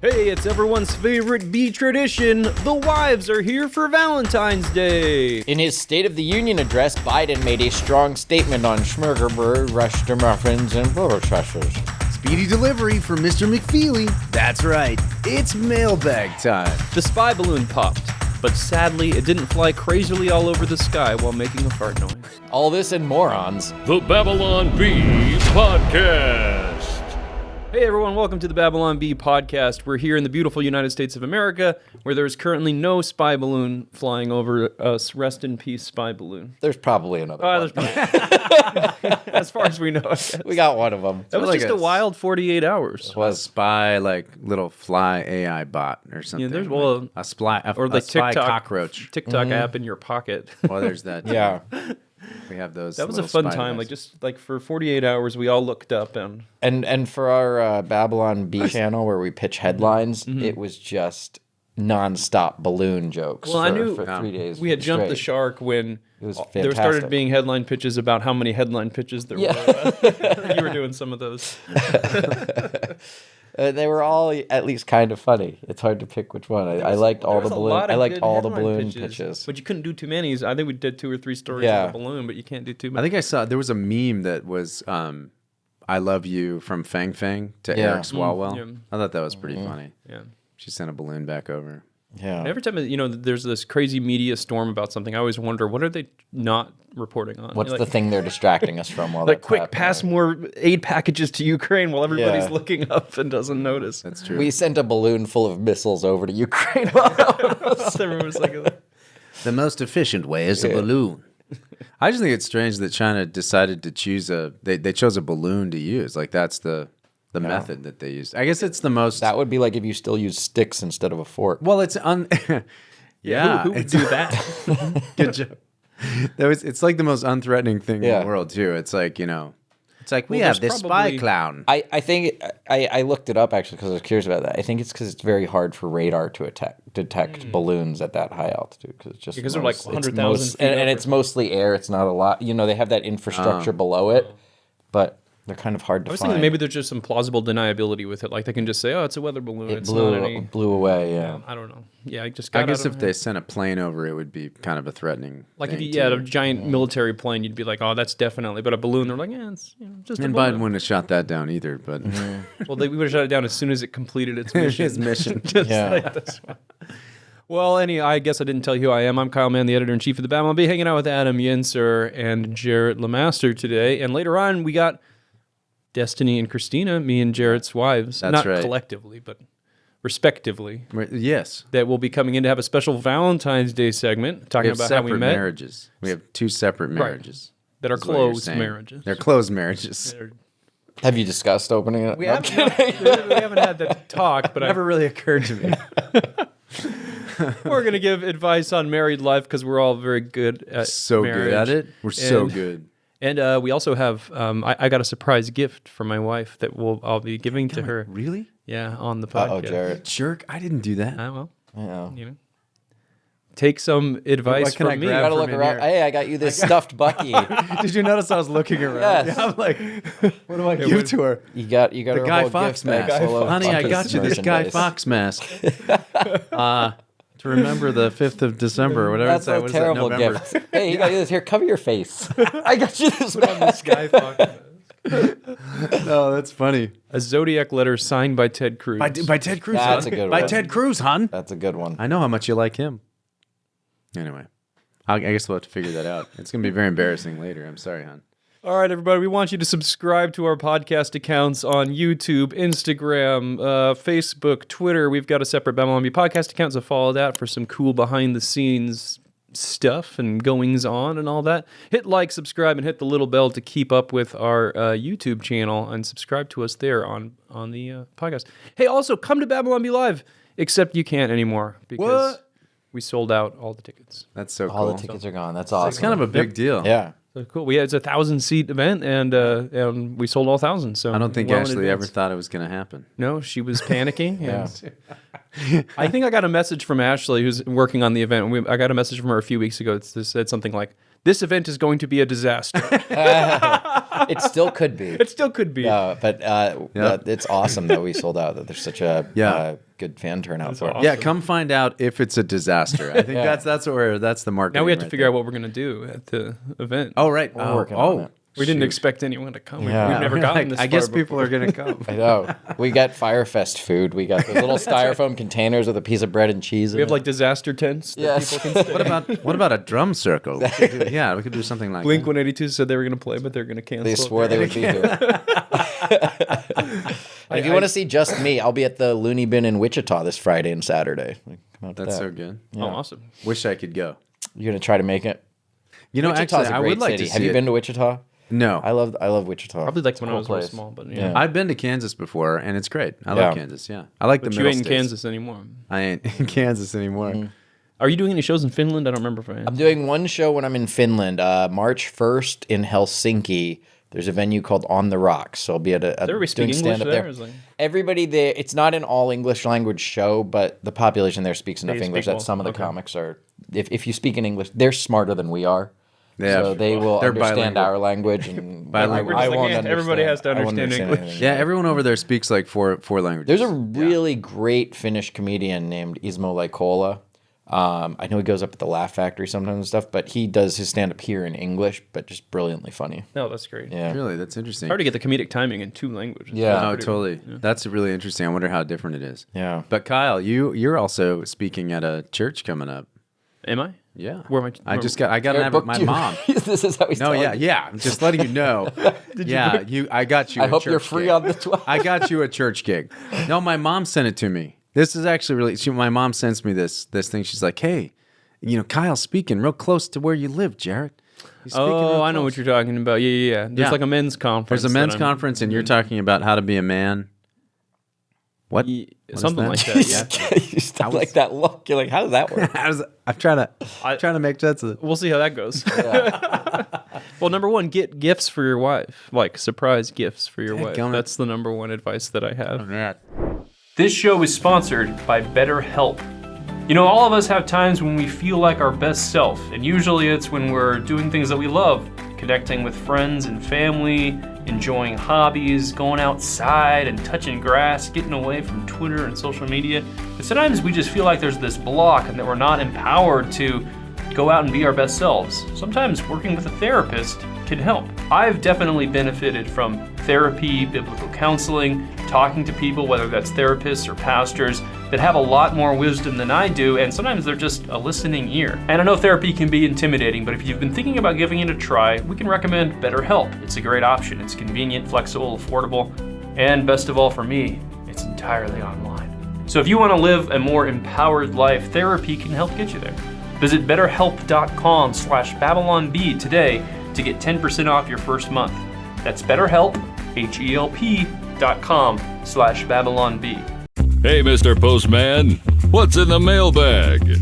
Hey, it's everyone's favorite bee tradition. The wives are here for Valentine's Day. In his State of the Union address, Biden made a strong statement on schmurgerbird, ruster muffins, and butterscotches. Speedy delivery for Mr. McFeely. That's right, it's mailbag time. The spy balloon popped, but sadly it didn't fly crazily all over the sky while making a fart noise. All this and morons. The Babylon Bee Podcast. Hey everyone, welcome to the Babylon Bee Podcast. We're here in the beautiful United States of America, where there is currently no spy balloon flying over us. Rest in peace, spy balloon. There's probably another one. As far as we know. We got one of them. That was like just a wild 48 hours. A spy, little fly AI bot or something. Yeah, there's a spy TikTok cockroach. TikTok app in your pocket. Well, there's that. Yeah. We have those. That was a fun time. devices. For 48 hours, we all looked up And for our Babylon Bee channel where we pitch headlines, it was just nonstop balloon jokes Well, I knew for 3 days. we had jumped the straight. shark when was there started fantastic. being headline pitches about how many headline pitches there were. You were doing some of those. They were all at least kind of funny. It's hard to pick which one. I liked all the balloon. I liked all the balloon pitches. But you couldn't do too many. I think we did 2 or 3 stories on the balloon, but you can't do too many. I think I saw there was a meme that was "I love you" from Fang Fang to Eric Swalwell. Yeah. I thought that was pretty funny. Yeah. She sent a balloon back over. Yeah. Every time there's this crazy media storm about something, I always wonder, what are they not reporting on? What's the thing they're distracting us from while Like, that's quick, happening? pass more aid packages to Ukraine while everybody's Yeah. looking up and doesn't notice. That's true. We sent a balloon full of missiles over to Ukraine. Everyone was like, The most efficient way is a balloon. I just think it's strange that China decided to choose they chose a balloon to use. Like that's the method that they used. I guess it's the most. That would be like if you still use sticks instead of a fork. Well, it's yeah. who would do that? Good job. It's like the most unthreatening thing in Yeah. the world too. It's like it's like we Well, have there's this probably- spy clown. I think I looked it up actually because I was curious about that. I think it's because it's very hard for radar to detect balloons at that high altitude Because they're like it's 100,000 feet and up. it's mostly air. It's not a lot. They have that infrastructure below it, but they're kind of hard to I was find. thinking maybe there's just some plausible deniability with it. Like they can just say, "Oh, it's a weather balloon." it It's not any. blew away. Yeah. I don't know. Yeah, I just I got guess out of if they sent a plane over, it would be kind of a threatening. like if thing, you had too. a giant military plane, you'd be like, "Oh, that's definitely." But a balloon, they're like, "Yeah, it's just a And balloon." Biden wouldn't have shot that down either, but Well, we would have shut it down as soon as it completed its mission. his mission. Just Yeah. like this one. Well, I guess I didn't tell you who I am. I'm Kyle Mann, the editor-in-chief of the Babylon Bee, hanging out with Adam Yenser and Jarrett Lemaster today. And later on, we got Destiny and Christina, me and Jarrett's wives. That's Not right. collectively, but respectively. Yes, That will be coming in to have a special Valentine's Day segment, we talking have about how we separate met. marriages. We have 2 separate marriages. That are is what you're closed saying. marriages. They're closed marriages. Have you discussed opening it? We No, haven't had that talk, but Never really occurred to me. we're going to give advice on married life because we're all very good at So marriage. good at it. We're so And- good. And we also have, I got a surprise gift for my wife that I'll be giving to her. Really? Yeah, on the podcast. Uh-oh, Jarrett. Jerk! I didn't do that. Well, Yeah. take some advice What can I from me. grab You gotta from look in around. here? Hey, I got you this stuffed Bucky. Did you notice I was looking around? Yes. Yeah, I'm like, what do I give to her? You got The her Guy whole Fawkes gift bag mask. full of Honey, I Buc-ee's got you this Guy merchandise. Fawkes mask. To remember the 5th of December or whatever. That's that a was terrible November. gift. Hey, you got you this. Here, cover your face. I got you this mask. No, that's funny. A Zodiac letter signed by Ted Cruz. By Ted Cruz. That's hon. a good By one. Ted Cruz, hon. That's a good one. I know how much you like him. Anyway, I guess we'll have to figure that out. It's going to be very embarrassing later. I'm sorry, hon. All right, everybody, we want you to subscribe to our podcast accounts on YouTube, Instagram, Facebook, Twitter. We've got a separate Babylon Bee podcast account, so follow that for some cool behind-the-scenes stuff and goings on and all that. Hit like, subscribe, and hit the little bell to keep up with our YouTube channel and subscribe to us there on the podcast. Hey, also, come to Babylon Bee Live, except you can't anymore because What? we sold out all the tickets. That's so All cool. the tickets are gone. That's awesome. It's kind of a big deal. Yeah. So cool. It's a 1,000-seat event, and we sold all 1,000. So I don't think well in Ashley ever advance. thought it was going to happen. No, she was panicking. Yeah. And I think I got a message from Ashley, who's working on the event. I got a message from her a few weeks ago that said something like, "This event is going to be a disaster." It still could be. It still could be. But it's awesome that we sold out. That there's such a good fan turnout for it. awesome. Yeah, come find out if it's a disaster. I think that's the market. Now we have to figure out what we're going to do at the event. Oh, right. We're working on it. We didn't expect anyone to come. Yeah. We've never gotten this I far guess before. people are going to come. I know. We got Firefest food. We got those little styrofoam containers with a piece of bread and cheese. We have like disaster tents that Yes. people can stay. What about a drum circle? We could do something like Blink that. 182 said they were going to play, but they're going to cancel. They swore they would be here. And if you want to see just me, I'll be at the Looney Bin in Wichita this Friday and Saturday. Come out to That's that. so good. Oh, awesome. Wish I could go. You're gonna try to make it. You know, Wichita's actually, a I great would like city. to see Have you it. been to Wichita? No. I love Wichita. Probably like when I Cool was really place. small, but Yeah. I've been to Kansas before, and it's great. I Yeah. like Kansas, yeah. I like But the you middle ain't in states. Kansas anymore. I ain't in Kansas anymore. Are you doing any shows in Finland? I don't remember if I am. I'm doing one show when I'm in Finland. March 1st in Helsinki. There's a venue called On the Rocks. So I'll be at a Does everybody speak doing English stand-up there? there. Is like- Everybody there. It's not an all English language show, but the population there speaks enough They English speak that well. some of the Okay. comics are. If you speak in English, they're smarter than we are. Yeah. So they will They're understand bilingual. our language, and Bilingual. I We're just like, won't yeah, everybody has to I won't understand English. anything. Yeah, everyone over there speaks like four languages. There's a really great Finnish comedian named Ismo Laikola. I know he goes up at the Laugh Factory sometimes and stuff, but he does his stand-up here in English, but just brilliantly funny. No, that's great. Yeah. Really, that's interesting. Hard to get the comedic timing in two languages. Yeah. That's Oh, pretty- totally. That's really interesting. I wonder how different it is. Yeah. But Kyle, you're also speaking at a church coming up. Am I? Yeah. Where am I? I got an Jared app with booked my you. mom. This is how he's No, telling yeah. I'm just letting you know. I got you. I a hope you're church free gig. on the 12th. I got you a church gig. No, my mom sent it to me. This is actually really. My mom sends me this thing. She's like, "Hey, Kyle's speaking real close to where you live, Jared." He's speaking real Oh, I know close." what you're talking about. Yeah. There's Yeah. like a men's conference. There's a men's that I'm- conference, and you're talking about how to be a man. What? Something that? like that, yeah. You still like that look. You're like, how does that work? I'm trying to make sense of it. We'll see how that goes. Well, number one, get gifts for your wife, like surprise gifts for your wife. Dadgummit. That's the number one advice that I have. This show is sponsored by BetterHelp. You know, all of us have times when we feel like our best self, and usually it's when we're doing things that we love, connecting with friends and family, enjoying hobbies, going outside and touching grass, getting away from Twitter and social media. But sometimes we just feel like there's this block and that we're not empowered to go out and be our best selves. Sometimes working with a therapist can help. I've definitely benefited from therapy, biblical counseling, talking to people, whether that's therapists or pastors, that have a lot more wisdom than I do, and sometimes they're just a listening ear. And I know therapy can be intimidating, but if you've been thinking about giving it a try, we can recommend BetterHelp. It's a great option. It's convenient, flexible, affordable, and best of all for me, it's entirely online. So if you want to live a more empowered life, therapy can help get you there. Visit betterhelp.com/BabylonB today to get 10% off your first month. That's BetterHelp, HELP.com/BabylonB. Hey, Mr. Postman, what's in the mailbag?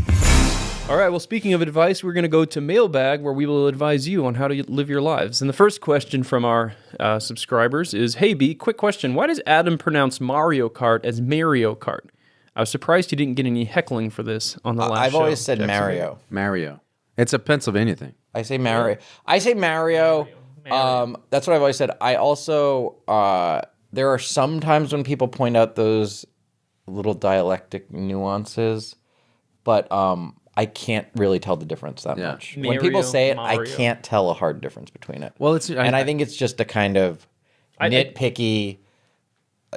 All right, well, speaking of advice, we're going to go to Mailbag, where we will advise you on how to live your lives. And the first question from our subscribers is, Hey B, quick question. Why does Adam pronounce Mario Kart as Mario Kart? I was surprised he didn't get any heckling for this on the last I've show. always said Jackson. Mario. Mario. It's a Pennsylvania thing. I say Mario. I say Mario. That's what I've always said. I also, there are some times when people point out those little dialectic nuances, but I can't really tell the difference that Yeah. much. When people say it, I Mario. can't tell a hard difference between it. Well, it's and I think it's just a kind of nitpicky.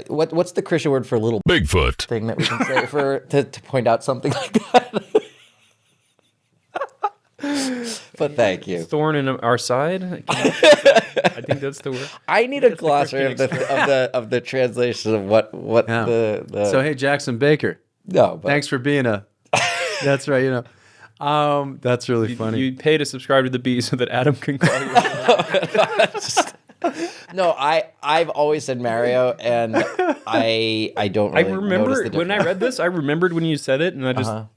What's the Christian word for little Bigfoot. thing that we can say to point out something like that? But thank you. Thorn in our side? I think that's the word. I need a glossary of the translation of what Yeah. the So hey, Jackson Baker. no. But Thanks for being a. That's right. That's really funny. You pay to subscribe to the B so that Adam can call you. No, I've always said Mario, and I don't. I Really remember notice the when I difference. read this, I remembered when you said it, and I just, oh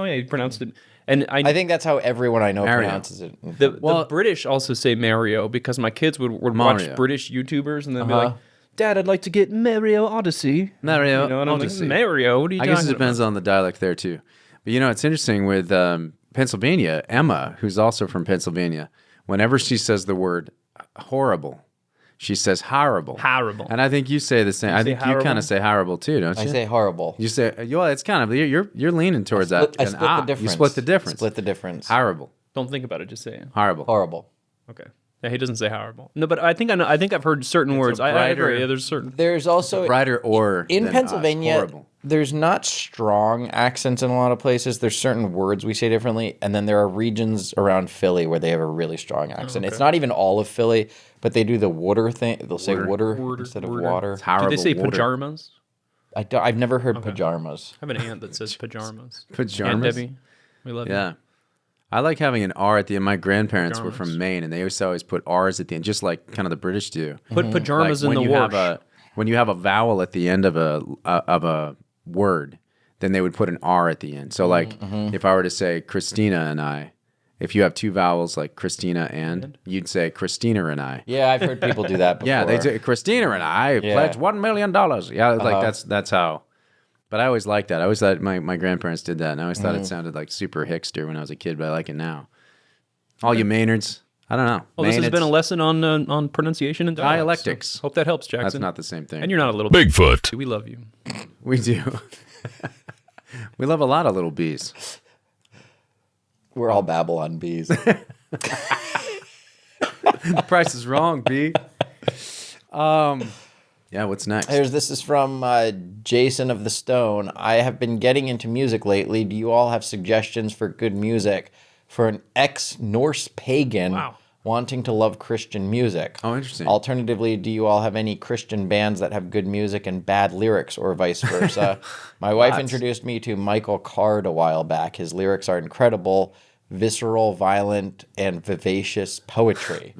yeah, you pronounced it. And I think that's how everyone I know Mario. pronounces it. the British also say Mario because my kids would watch Mario. British YouTubers and they'd be like, Dad, I'd like to get Mario Odyssey. Mario You know, and I'm Odyssey. like, Mario, what are you I talking guess it depends about? on the dialect there too. But it's interesting with Pennsylvania. Emma, who's also from Pennsylvania, whenever she says the word horrible, She says horrible. Horrible. And I think you say the same. I think you kind horrible? of say horrible too, don't you? I say horrible. You say, well, it's kind of, you're leaning towards that. I split the difference. You split the difference. Split the difference. Horrible. Don't think about it. Just say it. Horrible. Horrible. Okay. Yeah, he doesn't say horrible. No, but I think I know. I think I've heard certain words. I agree. Yeah, there's certain. There's also Brighter or in than Pennsylvania. horrible. There's not strong accents in a lot of places. There's certain words we say differently, and then there are regions around Philly where they have a really strong accent. It's not even all of Philly, but they do the water thing. They'll say water instead of water. It's horrible. Do they say water. pajamas? I've never heard pajamas. I have an aunt that says pajamas. Pajamas? Aunt Debbie, we love you. Yeah. I like having an R at the end. My grandparents were from Maine, and they used to always put R's at the end, just like kind of the British do. Put pajamas Like in the wash. when you have a vowel at the end of a word, then they would put an R at the end. So like if I were to say Christina and I, if you have two vowels like Christina and, you'd say Christina and I. Yeah, I've heard people do that before. Yeah, they do. Christina and I pledged $1 million. Yeah, like that's how. But I always liked that. I always thought my grandparents did that, and I always thought it sounded like super Hickster when I was a kid, but I like it now. All you Maynards, I don't know. Well, this has Maynards, been a lesson on pronunciation and Dialectics. So hope that helps, Jackson. That's not the same thing. And you're not a little Bigfoot. We love you. We do. We love a lot of little bees. We're all Babylon bees. The price is wrong, B. Yeah, what's next? This is from Jason of the Stone. I have been getting into music lately. Do you all have suggestions for good music for an ex-Norse pagan wanting to love Christian music? Oh, interesting. Alternatively, do you all have any Christian bands that have good music and bad lyrics, or vice versa? My wife introduced me to Michael Card a while back. His lyrics are incredible. Visceral, violent, and vivacious poetry.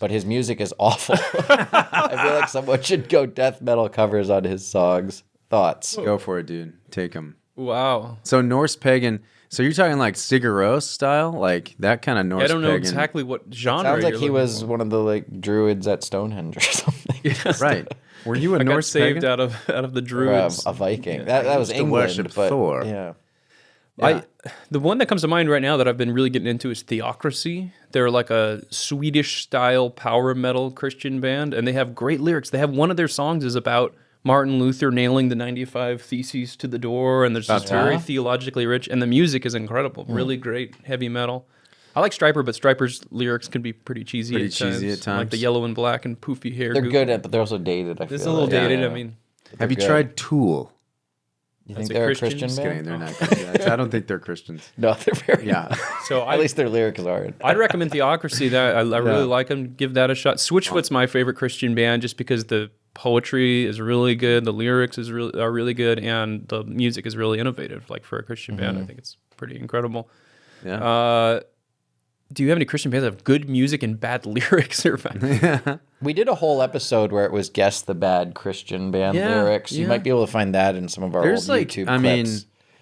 But his music is awful. I feel like someone should go death metal covers on his songs. Thoughts? Go for it, dude. Take them. Wow. So Norse pagan. So you're talking like Sigur Rós style, like that kind of Norse I don't know pagan. exactly what genre. Sounds like you're he looking was for. one of the like druids at Stonehenge or something. Right. Were you a I got Norse saved pagan? out of the Or druids. a Viking. That was used to England. worship but, Thor. Yeah. The one that comes to mind right now that I've been really getting into is Theocracy. They're like a Swedish style power metal Christian band, and they have great lyrics. They have one of their songs is about Martin Luther nailing the 95 Theses to the door, and there's just very theologically rich, and the music is incredible. Really great heavy metal. I like Stryper, but Stryper's lyrics can be pretty cheesy at times. Like the yellow and black and poofy hair. They're goofy. good at, but they're also dated. I feel It's a little like. dated. Yeah. I mean, Have you good. tried Tool? You That's think a they're Christian? a Christian Just band? Kidding, they're not Christians. I don't think they're Christians. No, they're very. Yeah. so At least their lyrics aren't. I'd recommend Theocracy. That I really like them. Give that a shot. Switchfoot's my favorite Christian band, just because the poetry is really good, the lyrics are really good, and the music is really innovative. Like for a Christian band, I think it's pretty incredible. Yeah. Do you have any Christian bands that have good music and bad lyrics? We did a whole episode where it was guess the bad Christian band lyrics. You might be able to find that in some of our There's old like, YouTube I clips. mean,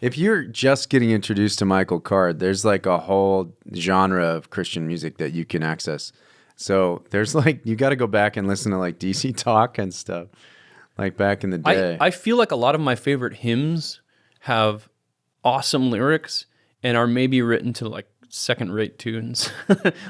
if you're just getting introduced to Michael Card, there's like a whole genre of Christian music that you can access. So there's like, you got to go back and listen to like DC Talk and stuff, like back in the day. I feel like a lot of my favorite hymns have awesome lyrics and are maybe written to like second-rate tunes,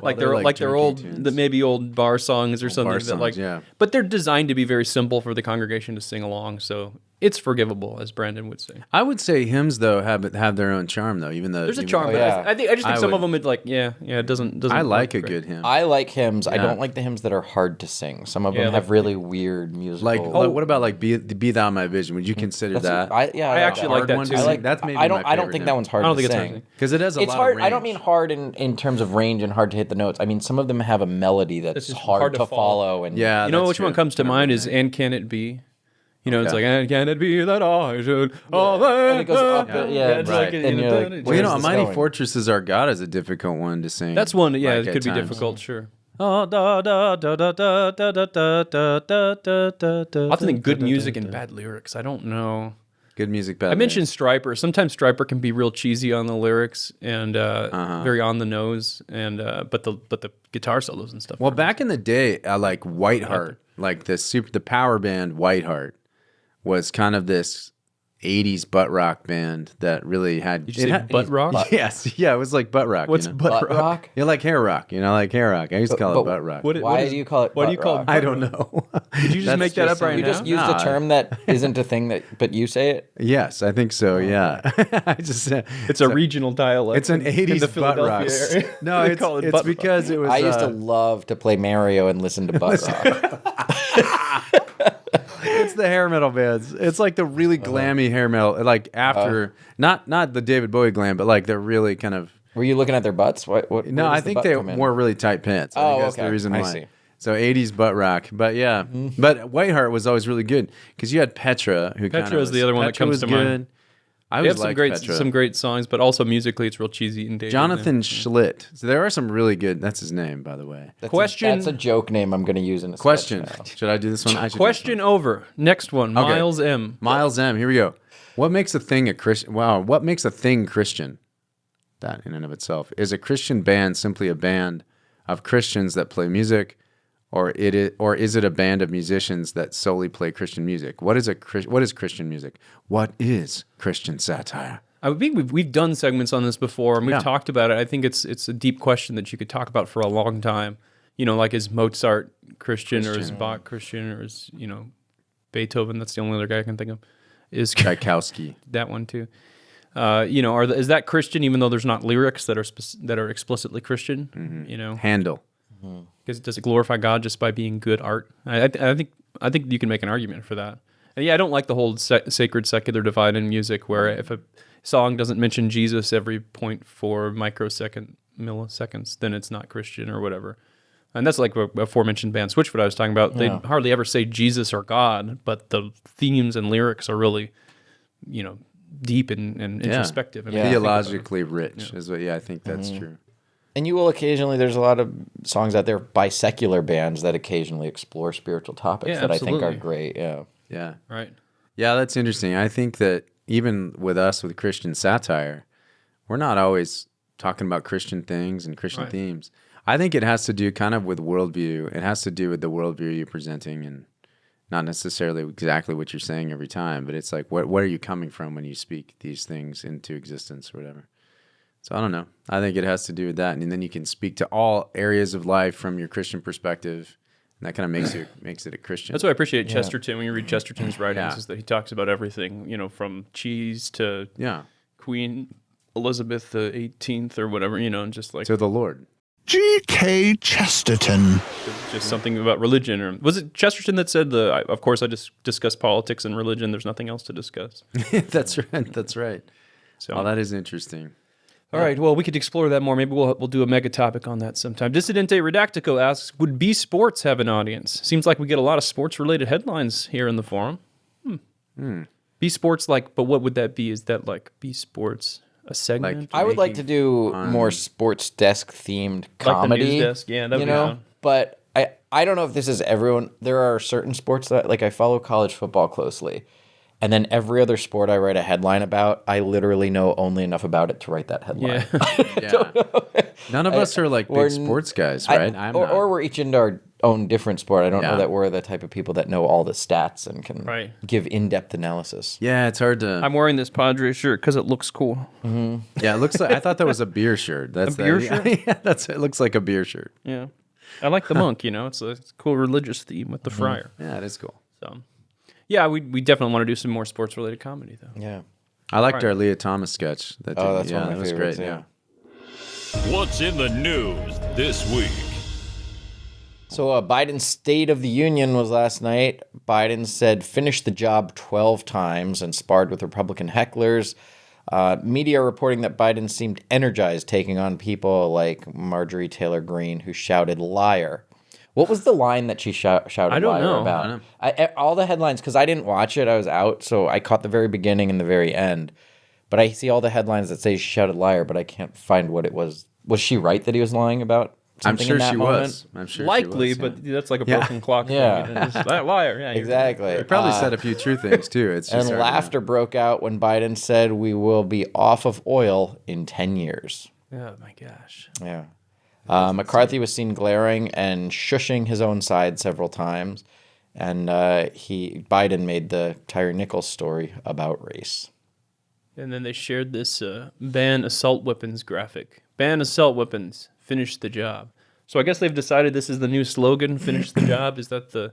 like they're like they're junky old, tunes. maybe old bar songs or something. bar that songs, like, yeah. But they're designed to be very simple for the congregation to sing along, so it's forgivable, as Brandon would say. I would say hymns though have their own charm though, even though There's a even- charm, Oh, but yeah. I just think I some of would- them, it doesn't. I like a great. good hymn. I like hymns. I Yeah. don't like the hymns that are hard to sing. Some of Yeah, them like- have really weird musical. Like, what about like Be Thou My Vision? Would you consider that? I actually like that too. I like That's maybe I don't. my I don't favorite think hymn. that one's hard I don't to think it's sing. hard to sing. Because it has a It's lot hard. of range. I don't mean hard in terms of range and hard to hit the notes. I mean some of them have a melody that's just hard to follow. And Yeah, You know that's which one true. comes to I know mind what is you mean. "And Can It Be." You know, it's Okay. like, "And can it be that I should?" And it goes up. it's right. like, And you're like, it's- Well, you know, Where's this Mighty going? Fortress is Our God is a difficult one to sing. That's one. Yeah, like, it at could be times. difficult. Sure. Oh, da da da da da da da da da da da da da. I often think good music and bad lyrics. I don't know. Good music, bad. I mentioned Stryper. Sometimes Stryper can be real cheesy on the lyrics and very on the nose, and but the guitar solos and stuff. Well, back in the day, I like Whiteheart, like the power band Whiteheart was kind of this '80s butt rock band that really had. Did you say butt rock? Yes, yeah, it was like butt rock. What's you know? butt rock? Yeah, like hair rock. Like hair rock. I used to call it butt rock. Why do you call it? Why do you call it? I don't know. Did you just make that up right You now? just used a term that isn't a thing but you say it. Yes, I think so. Yeah, I just. It's a regional dialect. It's an in the '80s butt Philadelphia rock. area. No, They call it it's butt because it was. I used to love to play Mario and listen to butt rock. It's the hair metal bands. It's like the really glammy hair metal. Like after, not the David Bowie glam, but like they're really kind of. Were you looking at their butts? What No, I think they wore really tight pants. I think that's the reason why. I see. So '80s butt rock, but yeah, but Whiteheart was always really good because you had Petra, who Petra is the other one that comes to mind. I They always have liked Petra. some great songs, but also musically, it's real cheesy and dated. Jonathan Schlitt. So there are some really good. That's his name, by the way. That's a joke name I'm going to use in a Question. sketch now. Should I do this one? I should do this Question over. Next one. Okay. Miles M. Miles M. Here we go. What makes a thing a Christian? Wow. What makes a thing Christian? That in and of itself. Is a Christian band simply a band of Christians that play music, or is it a band of musicians that solely play Christian music? What is Christian music? What is Christian satire? I think we've done segments on this before, and we've talked about it. I think it's a deep question that you could talk about for a long time. Like, is Mozart Christian, or is Bach Christian, or is Beethoven? That's the only other guy I can think of. Is Tchaikovsky. That one too. Is that Christian even though there's not lyrics that are explicitly Christian? Mm-hmm. Handel. Because does it glorify God just by being good art? I think you can make an argument for that. And yeah, I don't like the whole sacred secular divide in music, where if a song doesn't mention Jesus every 0.4 milliseconds, then it's not Christian or whatever. And that's like a aforementioned band Switchfoot I was talking about. They hardly ever say Jesus or God, but the themes and lyrics are really, deep and introspective. And theologically rich is what. Yeah, I think that's true. And you will occasionally, there's a lot of songs out there by secular bands that occasionally explore spiritual topics that absolutely. I think are great. Yeah. Yeah. Right. Yeah, that's interesting. I think that even with us with Christian satire, we're not always talking about Christian things and Christian themes. I think it has to do kind of with worldview. It has to do with the worldview you're presenting, and not necessarily exactly what you're saying every time, but it's like, where are you coming from when you speak these things into existence or whatever? So I don't know. I think it has to do with that, and then you can speak to all areas of life from your Christian perspective, and that kind of makes it a Christian. That's why I appreciate Chesterton. When you read Chesterton's writings, is that he talks about everything, from cheese to Queen Elizabeth the 18th or whatever, and just like to the Lord. G.K. Chesterton. Just something about religion, or was it Chesterton that said of course I just discuss politics and religion, there's nothing else to discuss. That's right. So that is interesting. All right, well, we could explore that more. Maybe we'll do a mega topic on that sometime. Dissidente Redactico asks, would B Sports have an audience? Seems like we get a lot of sports-related headlines here in the forum. B Sports, but what would that be? Is that like B Sports, a segment? I would like to do more sports desk themed comedy. Like the news desk, yeah, that'd be fun. But I don't know if this is everyone. There are certain sports that, I follow college football closely. And then every other sport I write a headline about, I literally know only enough about it to write that headline. Yeah. None of us are big sports guys, right? Or we're each into our own different sport. I don't know that we're the type of people that know all the stats and can give in-depth analysis. Yeah, it's hard to... I'm wearing this Padres shirt because it looks cool. Mm-hmm. Yeah, it looks like... I thought that was a beer shirt. That's beer shirt? Yeah, it looks like a beer shirt. Yeah. I like the monk, it's a cool religious theme with the friar. Yeah, it is cool. So... Yeah, we definitely want to do some more sports-related comedy, though. Yeah. I liked our Leah Thomas sketch. That's one of my was favorites, great. yeah. What's in the news this week? So Biden's State of the Union was last night. Biden said finish the job 12 times and sparred with Republican hecklers. Media are reporting that Biden seemed energized taking on people like Marjorie Taylor Greene, who shouted liar. What was the line that she shouted liar about? All the headlines, because I didn't watch it, I was out, so I caught the very beginning and the very end. But I see all the headlines that say she shouted liar, but I can't find what it was. Was she right that he was lying about something in that moment? I'm sure Likely, she was, but that's like a broken clock. Yeah. That liar. Yeah, exactly. They probably said a few true things, too. It's just and laughter broke out when Biden said we will be off of oil in 10 years. Oh, my gosh. Yeah. McCarthy was seen glaring and shushing his own side several times. And Biden made the Tyre Nichols story about race. And then they shared this ban assault weapons graphic. Ban assault weapons. Finish the job. So I guess they've decided this is the new slogan. Finish the job. Is that the?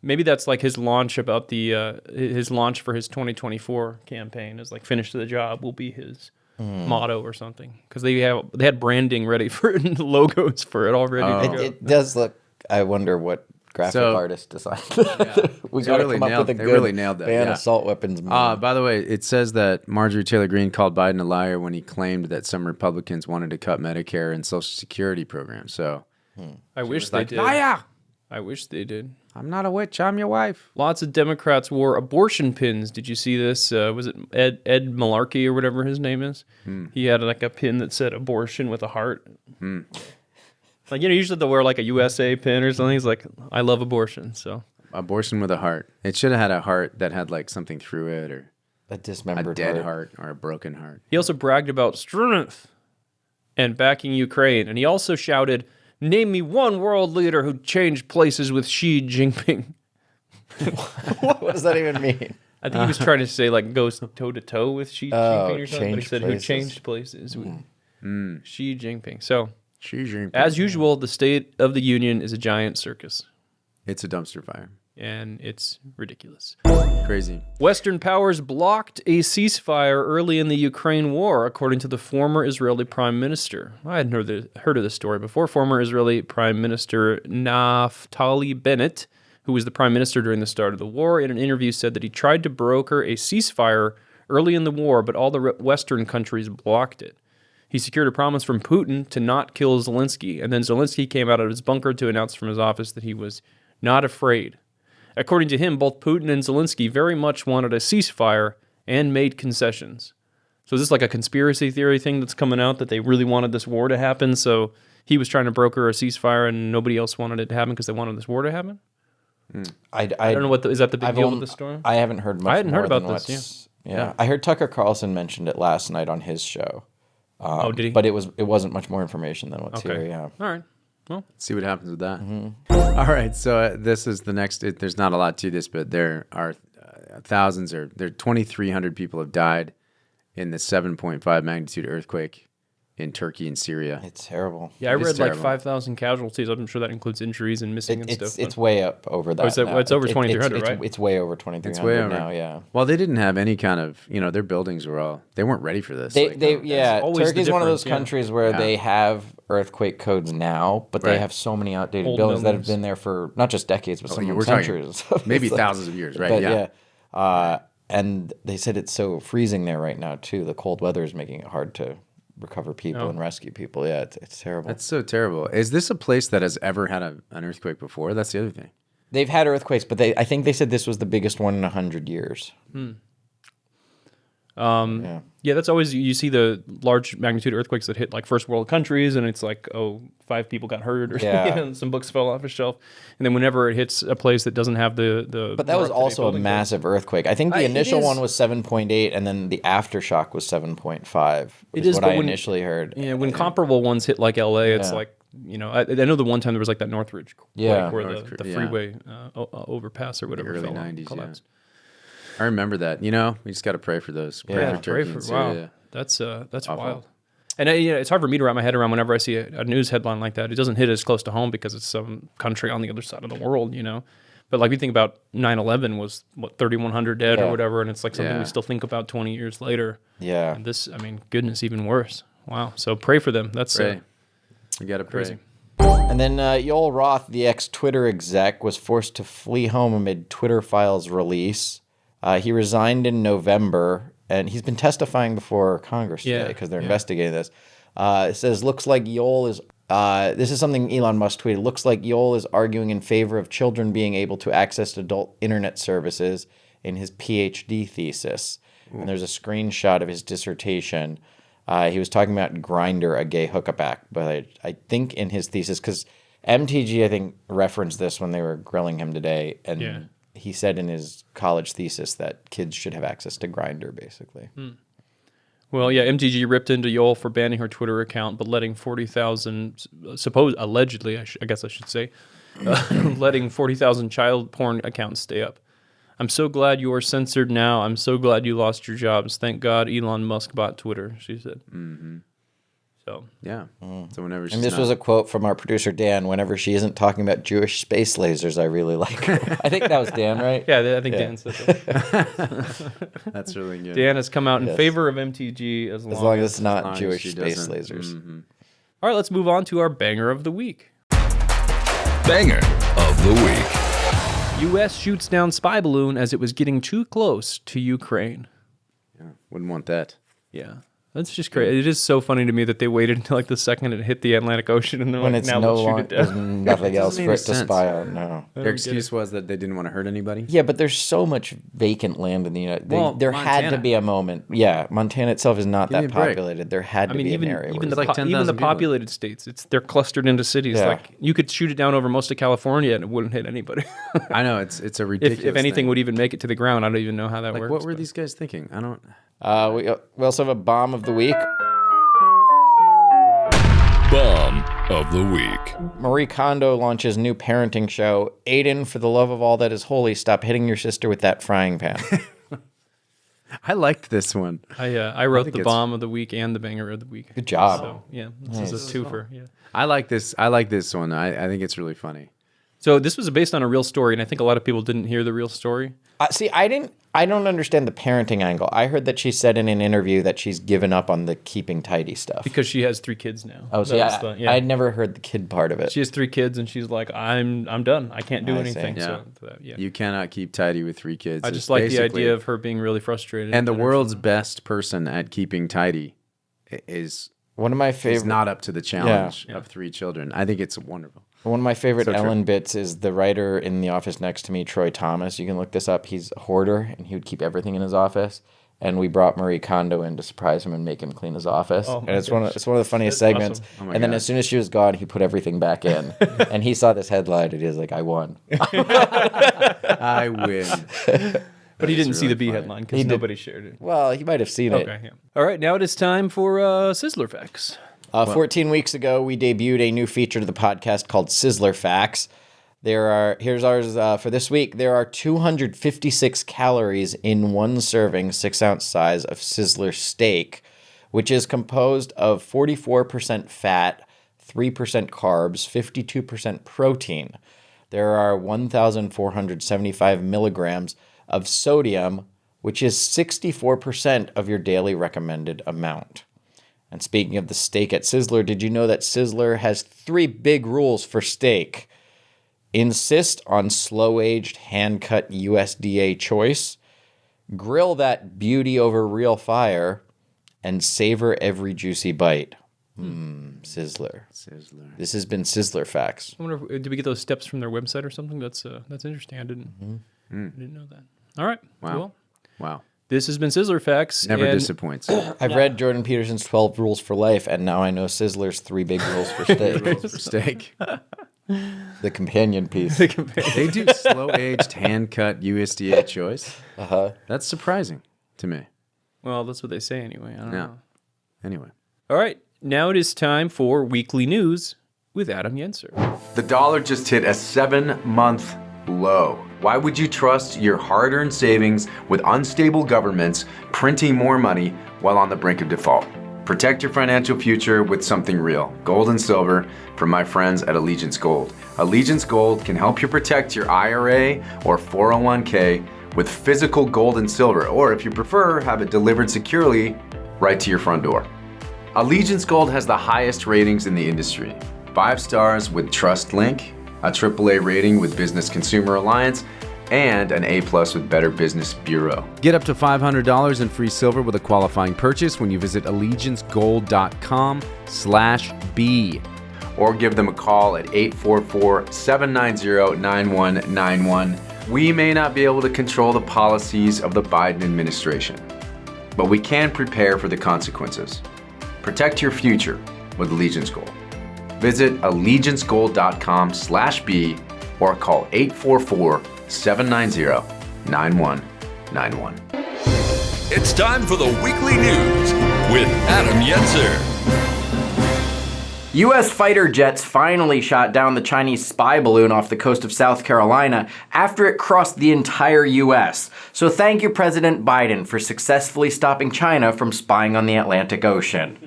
Maybe that's like his launch about the his launch for his 2024 campaign. Is like finish the job will be his motto or something. Because they had branding ready for it and logos for it already. To go. It does look. I wonder what graphic artist designed that. We got to come up with a good really nailed that. ban assault weapons. By the way, it says that Marjorie Taylor Greene called Biden a liar when he claimed that some Republicans wanted to cut Medicare and Social Security programs. So I wish they did. Liar! I wish they did. I'm not a witch. I'm your wife. Lots of Democrats wore abortion pins. Did you see this? Was it Ed Malarkey or whatever his name is? He had like a pin that said abortion with a heart. Like, usually they'll wear like a USA pin or something. He's like, I love abortion. So Abortion with a heart. It should have had a heart that had like something through it, or a dismembered a dead heart or a broken heart. he also bragged about strength and backing Ukraine. And he also shouted, name me one world leader who changed places with Xi Jinping. What does that even mean? I think he was trying to say like goes toe to toe with Xi Jinping or something. But he said places. who changed places with Xi Jinping. So Xi Jinping. as usual, the State of the Union is a giant circus. It's a dumpster fire. And it's ridiculous. Crazy. Western powers blocked a ceasefire early in the Ukraine war, according to the former Israeli prime minister. I hadn't heard of this story before. Former Israeli Prime Minister Naftali Bennett, who was the prime minister during the start of the war, in an interview said that he tried to broker a ceasefire early in the war, but all the Western countries blocked it. He secured a promise from Putin to not kill Zelensky, and then Zelensky came out of his bunker to announce from his office that he was not afraid. According to him, both Putin and Zelensky very much wanted a ceasefire and made concessions. So is this like a conspiracy theory thing that's coming out that they really wanted this war to happen? So he was trying to broker a ceasefire and nobody else wanted it to happen because they wanted this war to happen? I don't know is that the big deal with the story? I haven't heard much. I hadn't more heard about than this. what's- Yeah, I heard Tucker Carlson mentioned it last night on his show. Did he? But it wasn't much more information than what's here. Yeah. All right. Well, See what happens with that. All right, so this is the next. There's not a lot to this, but there are thousands, or there 2,300 people have died in the 7.5 magnitude earthquake in Turkey and Syria. It's terrible. yeah, I It is read like terrible. 5,000 casualties. I'm sure that includes injuries and missing and stuff. It's way up over that. is it- now. it's over It- 2,300, right? It's way over It's 2,300 way over now. Yeah. Well, they didn't have any kind of, their buildings were all, they weren't ready for this. They always the Turkey's one of those difference, yeah. countries where they have earthquake codes now, but they Right. have so many outdated Old buildings that have buildings. been there for not just decades, but some we're of them talking centuries. maybe It's like- thousands of years, right? But yeah. and they said it's so freezing there right now too. The cold weather is making it hard to recover people and rescue people. Yeah, it's terrible. That's so terrible. Is this a place that has ever had an earthquake before? That's the other thing. They've had earthquakes, but I think they said this was the biggest one in 100 years. Yeah, that's always, you see the large magnitude earthquakes that hit like first world countries, and it's like, 5 people got hurt, or Yeah. some books fell off a shelf. And then whenever it hits a place that doesn't have the But that was more up-to-date also a building massive earthquake. I think the it initial is. one was 7.8, and then the aftershock was 7.5. It Is is, what but I when- initially heard. Yeah, when comparable ones hit like LA, it's Yeah. like, I know the one time there was like that Northridge quake Yeah. where Northridge, the yeah. freeway overpass or whatever early fell off, 90s, collapsed. I remember that. We just got to pray for those. Pray Yeah, for Turkey and wow, Syria. that's wild. And it's hard for me to wrap my head around whenever I see a news headline like that. It doesn't hit as close to home because it's some country on the other side of the world, But like we think about 9/11 was 3,100 dead or Yeah. whatever, and it's like something Yeah. we still think about 20 years later. Yeah. And this, goodness, even worse. Wow. So pray for them. That's Pray. You got to pray. crazy. And then Yoel Roth, the ex-Twitter exec, was forced to flee home amid Twitter files release. He resigned in November, and he's been testifying before Congress today because they're investigating this. It says, looks like Yoel is... this is something Elon Musk tweeted. Looks like Yoel is arguing in favor of children being able to access adult internet services in his PhD thesis. And there's a screenshot of his dissertation. He was talking about Grindr, a gay hookup app, but I think in his thesis, because MTG, I think, referenced this when they were grilling him today, and he said in his college thesis that kids should have access to Grindr, basically. Well, yeah, MTG ripped into Yoel for banning her Twitter account, but letting 40,000, allegedly, I guess I should say, letting 40,000 child porn accounts stay up. I'm so glad you are censored now. I'm so glad you lost your jobs. Thank God Elon Musk bought Twitter, she said. Mm-hmm. So yeah. So whenever she's And this was a quote from our producer, Dan. Whenever she isn't talking about Jewish space lasers, I really like her. I think that was Dan, right? yeah, I think Dan said that. That's really good. Dan has come out in favor of MTG as long as it's not as Jewish she space doesn't. lasers. Mm-hmm. All right, let's move on to our banger of the week. Banger of the week. U.S. shoots down spy balloon as it was getting too close to Ukraine. Yeah, wouldn't want that. Yeah. That's just great. It is so funny to me that they waited until like the second it hit the Atlantic Ocean and they're When like, it's now no let's shoot longer, it there's down. nothing else doesn't for make it to sense. spy on. No. Their excuse was that they didn't want to hurt anybody. Yeah, but there's so much vacant land in the United States. Well, There had to Montana. be a moment. Yeah, Montana itself is not Give me that a break. populated. There had to I mean, be even an area. even where the, like po- 10,000 even the people. populated states, they're clustered into cities. Yeah. Like you could shoot it down over most of California and it wouldn't hit anybody. I know it's a ridiculous. if anything thing. would even make it to the ground, I don't even know how that like, works. what were but- these guys thinking? I don't. we also have a bomb of the week. Bomb of the week. Marie Kondo launches new parenting show. Aiden, for the love of all that is holy, stop hitting your sister with that frying pan. I liked this one. I wrote think the it's- bomb of the week and the banger of the week. Good job. So yeah, this is a twofer. Yeah. I like this. I like this one. I think it's really funny. So this was based on a real story, and I think a lot of people didn't hear the real story. See, I don't understand the parenting angle. I heard that she said in an interview that she's given up on the keeping tidy stuff. Because she has 3 kids now. Oh, see, That's the- yeah. I'd never heard the kid part of it. She has 3 kids, and she's like, I'm done. I can't do I anything. see. So yeah. You cannot keep tidy with 3 kids. I It's just like the basically- idea of her being really frustrated. And the her world's children. best person at keeping tidy is One of my favorite not up to the challenge of 3 children. I think it's wonderful. One of my favorite So true. Ellen bits is the writer in The Office next to me, Troy Thomas. You can look this up. He's a hoarder, and he would keep everything in his office. And we brought Marie Kondo in to surprise him and make him clean his office. Oh and my it's one of gosh. the funniest That's segments. awesome. Oh my And then God. as soon as she was gone, he put everything back in. And he saw this headline, and he was like, "I won." I win. But he didn't see really the B funny. headline because He did. nobody shared it. Well, he might have seen it. Okay, yeah. All right, now it is time for Sizzler Facts. 14 weeks ago, we debuted a new feature to the podcast called Sizzler Facts. Here's ours for this week. There are 256 calories in one serving, 6-ounce size of Sizzler steak, which is composed of 44% fat, 3% carbs, 52% protein. There are 1,475 milligrams of sodium, which is 64% of your daily recommended amount. And speaking of the steak at Sizzler, did you know that Sizzler has 3 big rules for steak? Insist on slow-aged, hand-cut USDA choice, grill that beauty over real fire, and savor every juicy bite. Sizzler. Sizzler. This has been Sizzler Facts. I wonder, did we get those steps from their website or something? That's interesting. I didn't know that. All right, Wow. cool. Wow. This has been Sizzler Facts. Never and disappoints. I've read Jordan Peterson's 12 Rules for Life, and now I know Sizzler's 3 big rules for steak. For steak. The companion piece. They do slow-aged, hand-cut USDA choice. Uh-huh. That's surprising to me. Well, that's what they say anyway. I don't Yeah. know. Anyway. All right, now it is time for Weekly News with Adam Yenser. The dollar just hit a 7-month low. Why would you trust your hard-earned savings with unstable governments printing more money while on the brink of default? Protect your financial future with something real. Gold and silver from my friends at Allegiance Gold. Allegiance Gold can help you protect your IRA or 401k with physical gold and silver, or if you prefer, have it delivered securely right to your front door. Allegiance Gold has the highest ratings in the industry. 5 stars with TrustLink, a AAA rating with Business Consumer Alliance, and an A+ with Better Business Bureau. Get up to $500 in free silver with a qualifying purchase when you visit allegiancegold.com/B. Or give them a call at 844-790-9191. We may not be able to control the policies of the Biden administration, but we can prepare for the consequences. Protect your future with Allegiance Gold. Visit allegiancegold.com/B or call 844-790-9191. It's time for the weekly news with Adam Yenser. U.S. fighter jets finally shot down the Chinese spy balloon off the coast of South Carolina after it crossed the entire U.S. So thank you, President Biden, for successfully stopping China from spying on the Atlantic Ocean.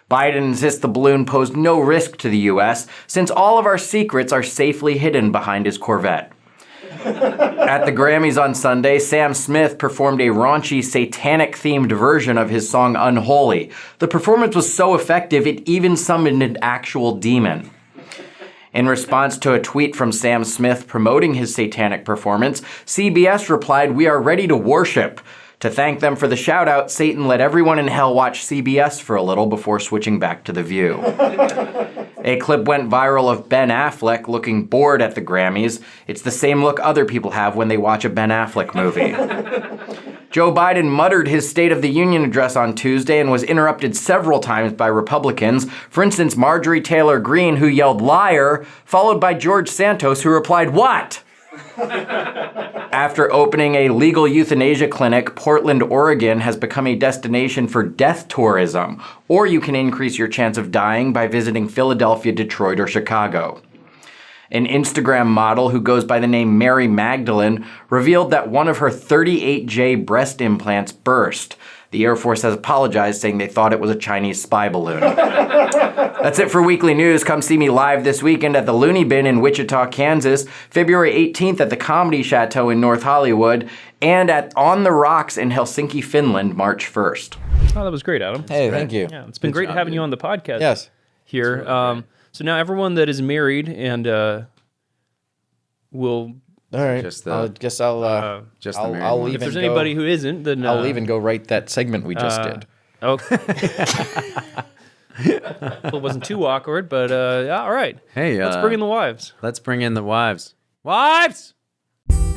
Biden insists the balloon posed no risk to the U.S. since all of our secrets are safely hidden behind his Corvette. At the Grammys on Sunday, Sam Smith performed a raunchy, satanic-themed version of his song Unholy. The performance was so effective, it even summoned an actual demon. In response to a tweet from Sam Smith promoting his satanic performance, CBS replied, "We are ready to worship." To thank them for the shout-out, Satan let everyone in hell watch CBS for a little before switching back to The View. A clip went viral of Ben Affleck looking bored at the Grammys. It's the same look other people have when they watch a Ben Affleck movie. Joe Biden muttered his State of the Union address on Tuesday and was interrupted several times by Republicans. For instance, Marjorie Taylor Greene, who yelled "liar," followed by George Santos, who replied, "What?" After opening a legal euthanasia clinic, Portland, Oregon has become a destination for death tourism, or you can increase your chance of dying by visiting Philadelphia, Detroit, or Chicago. An Instagram model who goes by the name Mary Magdalene revealed that one of her 38J breast implants burst. The Air Force has apologized, saying they thought it was a Chinese spy balloon. That's it for Weekly News. Come see me live this weekend at the Looney Bin in Wichita, Kansas, February 18th at the Comedy Chateau in North Hollywood, and at On the Rocks in Helsinki, Finland, March 1st. Oh, that was great, Adam. Hey, thank you. Yeah, it's been great having you on the podcast. Yes. Here. So now everyone that is married and will... All right. Just the- I'll the married I'll ones. even If there's go, anybody who isn't, then... I'll even go write that segment we just did. Okay. Well, it wasn't too awkward, but yeah, all right. Hey, Let's bring in the wives. Let's bring in the wives. Wives!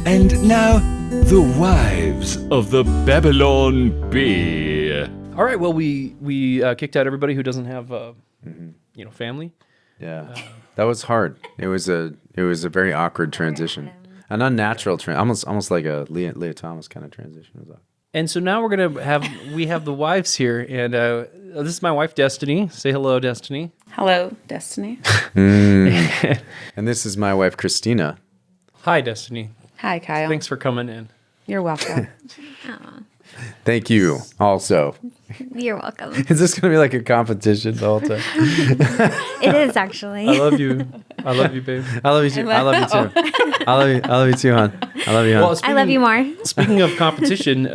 And now, the wives. Of the Babylon Bee. All right. Well, we kicked out everybody who doesn't have family. Yeah, that was hard. It was a very awkward transition, an unnatural almost like a Leah Thomas kind of transition. And so now we're gonna have the wives here, and this is my wife Destiny. Say hello, Destiny. Hello, Destiny. And this is my wife Christina. Hi, Destiny. Hi, Kyle. Thanks for coming in. You're welcome. Thank you. Also, You're welcome. is this gonna be like a competition the whole time? It is actually. I love you. I love you, babe. I love you too. I love you too. I love you too, hon. I love you, hon. Well, I love you more. Speaking of competition,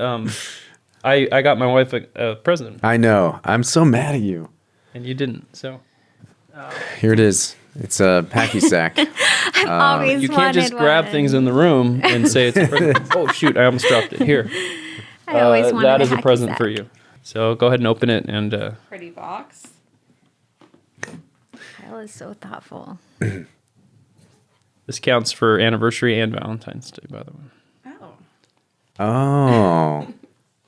I got my wife a present, I know. I'm so mad at you. and you didn't. So Here it is. It's a hacky sack. I've always you can't just wanted grab one. things in the room and say it's a present. Oh shoot! I almost dropped it. Here, I always wanted that is a hacky present sack. for you. So go ahead and open it, and Pretty box. Kyle is so thoughtful. this counts for anniversary and Valentine's Day, by the way. Oh. Oh.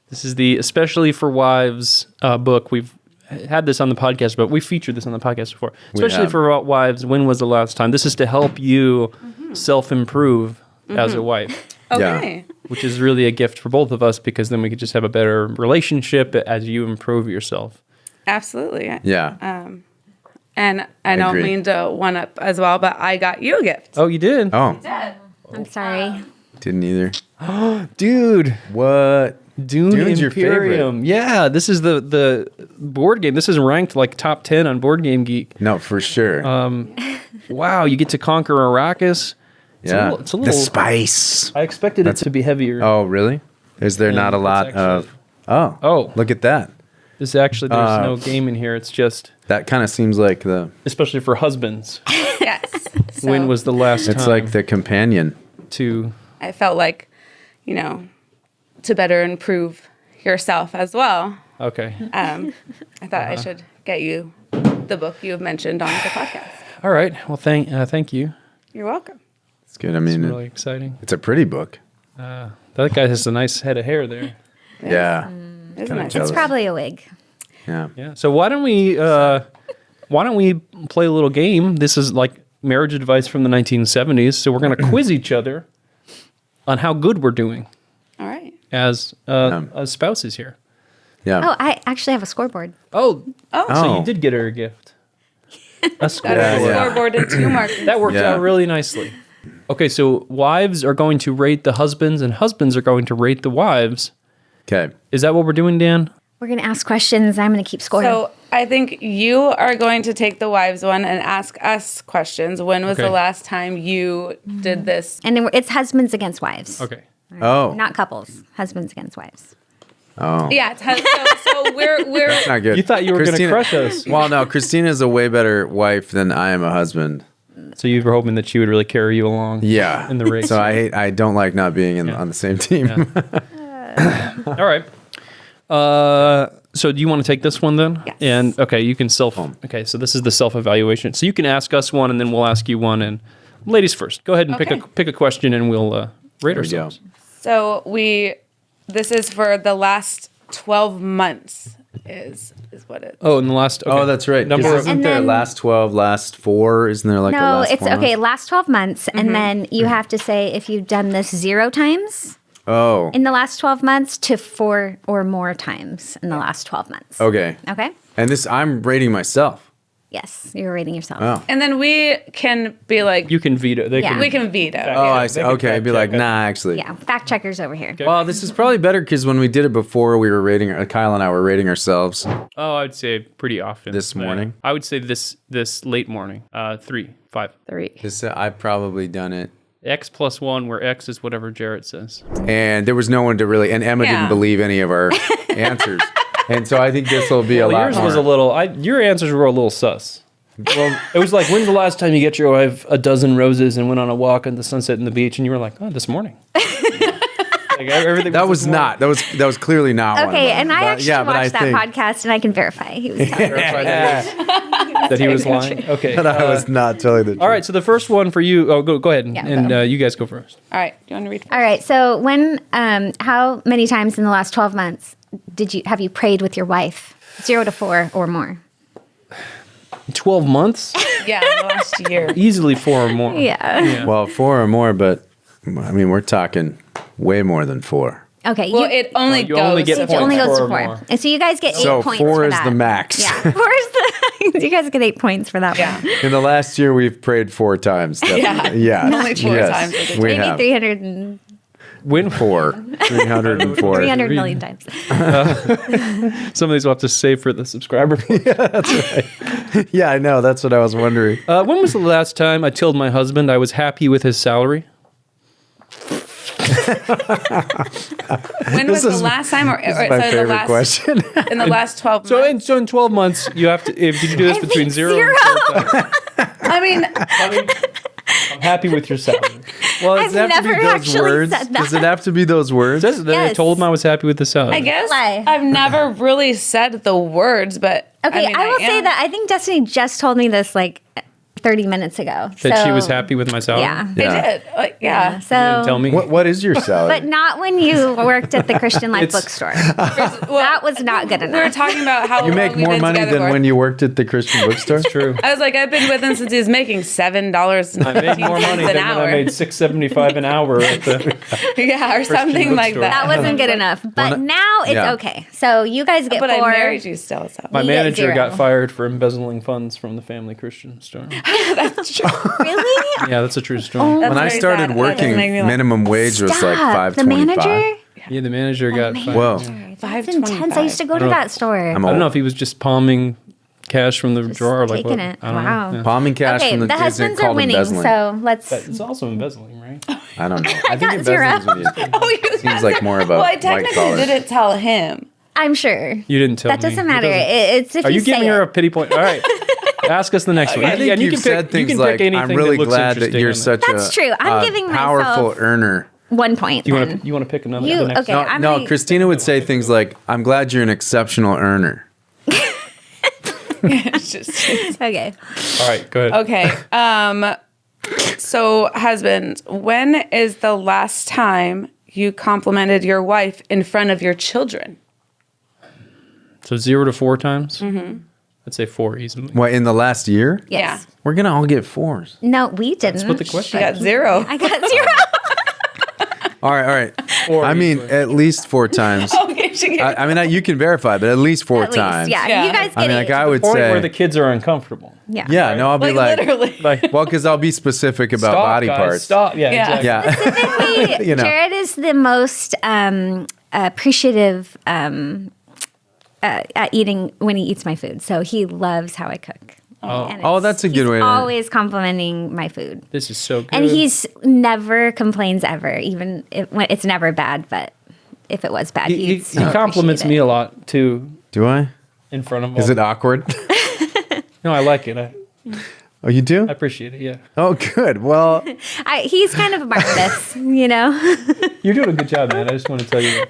This is the Especially for Wives book. We've had this on the podcast, but we featured this on the podcast before. Especially have. for wives, when was the last time? This is to help you self-improve as a wife, Okay. which is really a gift for both of us because then we could just have a better relationship as you improve yourself. Absolutely. Yeah. And I don't agree. mean to one up as well, but I got you a gift. Oh, you did? Oh. I'm sorry. Didn't either. Dude. What? Dune Dune's your Imperium. Yeah, this is the board game. This is ranked like top 10 on Board Game Geek. No, for sure. Wow, you get to conquer Arrakis. yeah. It's a the little. spice. I expected it to be heavier. Oh, really? Is there not a it's lot actually- of? Oh. Oh. Look at that. This actually, there's no game in here. It's just, That kind of seems like especially for husbands. Yes. So When was the last it's time like the companion. to? I felt like, to better improve yourself as well, Okay. I thought I should get you the book you have mentioned on the podcast. All right. Well, thank you. You're welcome. It's good. I mean, Really exciting. it's a pretty book. That guy has a nice head of hair there. Yeah. Isn't Kinda it? jealous. It's probably a wig. Yeah. Yeah. So why don't we play a little game? This is like marriage advice from the 1970s. So we're going to quiz each other on how good we're doing All right. as spouses here. Yeah. Oh, I actually have a scoreboard. Oh, so Oh. you did get her a gift. A scoreboard. Scoreboard and 2 markers. That worked Yeah. out really nicely. Okay, so wives are going to rate the husbands, and husbands are going to rate the wives. Okay. Is that what we're doing, Dan? We're going to ask questions. I'm going to keep score. So I think you are going to take the wives one and ask us questions. When was Okay. the last time you did this? and then it's husbands against wives. Okay. Oh. Not couples. Husbands against wives. Oh. Yeah, so we're That's not good. You thought you were going to Christina- crush us. Well, no, Christina's a way better wife than I am a husband. So you were hoping that she would really carry you along Yeah. in the race. So I don't like not being on the same team. All right. So do you want to take this one then? Yes. And okay, you can okay, so this is the self-evaluation. So you can ask us one and then we'll ask you one, and ladies first. Go ahead and Okay. pick a question and we'll rate we ourselves. so this is for the last 12 months is what it. Oh, in the last Oh, that's right. 'Cause Number isn't And there then- last 12, last 4? Isn't there like a No, last it's 4 okay. months? Last 12 months. And then you have to say if you've done this 0 times Oh. in the last 12 months to 4 or more times in the last 12 months. Okay. Okay? And this, I'm rating myself. Yes, you're rating yourself. Oh. And then we can be like, you can veto. They Yeah. can. we can veto. Oh, I see. they can Okay. fact Be like, check it. nah, actually. Yeah, fact checkers over here. Well, this is probably better because when we did it before, we were rating, Kyle and I were rating ourselves. Oh, I'd say pretty often. This morning? I would say this late morning. 3, 5. 3. This, I've probably done it. X plus 1, where X is whatever Jarrett says. And there was no one to really, and Emma Yeah. didn't believe any of our answers. And so I think this will be a lot Yours more. was a little. Your answers were a little sus. Well, it was like, when's the last time you get your wife a dozen roses and went on a walk on the sunset and the beach? And you were like, oh, this morning. Like, everything that this was morning. not. That was clearly not one. of Okay, them. and I But- actually yeah, but I watched that think podcast and I can verify he was telling me. that he was lying. Okay. that I was not telling the truth. All right. So the first one for you. Oh, go ahead, Yeah, and go. you guys go first. All right. Do you want to read? All right, so how many times in the last 12 months have you prayed with your wife? 0 to 4 or more? 12 months, Yeah, the last year. easily 4 or more. Yeah. Well, 4 or more, but I mean, we're talking way more than 4. Okay, Well, it only you goes only get to it points only goes for to or 4. more. And so you guys get 8 So points 4 for is that. the max. Yeah, 4 is the you guys get 8 points for that Yeah. one. In the last year, we've prayed 4 times. Definitely. Yeah. Only 4 yes, times with the We Maybe have 4. 304. 300 million times. Some of these we'll have to save for the subscriber. Yeah, I know. That's what I was wondering. When was the last time I told my husband I was happy with his salary? When was the last time, or This is my sorry, the favorite last question. in the last 12 So months? in 12 months, you have to. Did you do this I between think 0 and 4 times? I mean, I'm happy with your salary. Well, I've does it have to be never those actually words? said that. Does it have to be those words? Says that I Yes. told him I was happy with the salary. I guess Lie. I've never really said the words, but Okay, mean, I will say am. that I think Destiny just told me this like 30 minutes ago. That she was So, happy with my salary. Yeah. I Yeah. did. Like, yeah. So You didn't tell me. What is your salary? But not when you worked at the Christian Life bookstore. Well, That was not good we were enough. talking about how you long make we've more been money together than for. when you worked at the Christian bookstore? True. I was like, I've been with him since he was making $7 I made more money an than hour. when I made $6.75 an hour at the. Yeah, or something like bookstore. that. That wasn't good enough. But now it's yeah. okay. So you guys get But 4. I married you still, so. My You get manager 0. got fired for embezzling funds from the family Christian store. Really? Yeah, that's a true story. That's When I very started sad. That working, doesn't make me laugh. minimum wage was like Stop. The $5.25. manager? Yeah, the manager got fired. Whoa. That's intense. I used to go to that store. I'm I don't know old. if he was just palming cash from the drawer. Or like taking what. it. I don't Wow. know. Yeah. Palming cash Okay, from the the husbands are called winning, embezzling. so let's. It's also embezzling, right? I don't know. I think got 0. embezzling is when you- Oh, you seems guys like are- more about Well, I white technically collar. didn't tell him. I'm sure. You didn't tell me. That doesn't It matter. It's if Are you say giving her a it. pity point? All right. Ask us the next one. I think And you've can said pick, you things can like, pick anything "I'm really that looks glad that interesting you're on such That's a true. I'm giving powerful myself earner." 1 point. You then. want to pick another? You- the next okay. No, I'm no. gonna- Christina would say things like, "I'm glad you're an exceptional earner." It's just, Okay. All right, go ahead. okay. So, husbands, when is the last time you complimented your wife in front of your children? So 0 to 4 times? Mm-hmm. I'd say 4 easily. What, in the last year? Yes. We're gonna all get 4s. No, we didn't. That's what the She question got is. 0. I got 0. All right, all right. 4 I mean, easily. at least 4 times. Okay. I mean, you can verify, but at least 4 At least, times. yeah. You guys get I mean, like it. I would Point say, where the kids are uncomfortable. Yeah. yeah, no, I'll be like, literally. Like, well, because I'll be specific about stop, body guys, parts. Stop. Yeah, Yeah. exactly. Yeah. You know. Jared is the most appreciative at eating when he eats my food. So he loves how I cook. And Oh, that's a good way He's to- always complimenting my food. This is so good. And he's never complains ever, even if it's never bad, but if it was bad, he he'd still compliments appreciate me it. a lot too Do I? in front of. Is all- it awkward? No, I like it. I Oh, you do? appreciate it. Yeah, Oh, good. Well, He's kind of a Marcus, you know? you're doing a good job, man. I just want to tell you.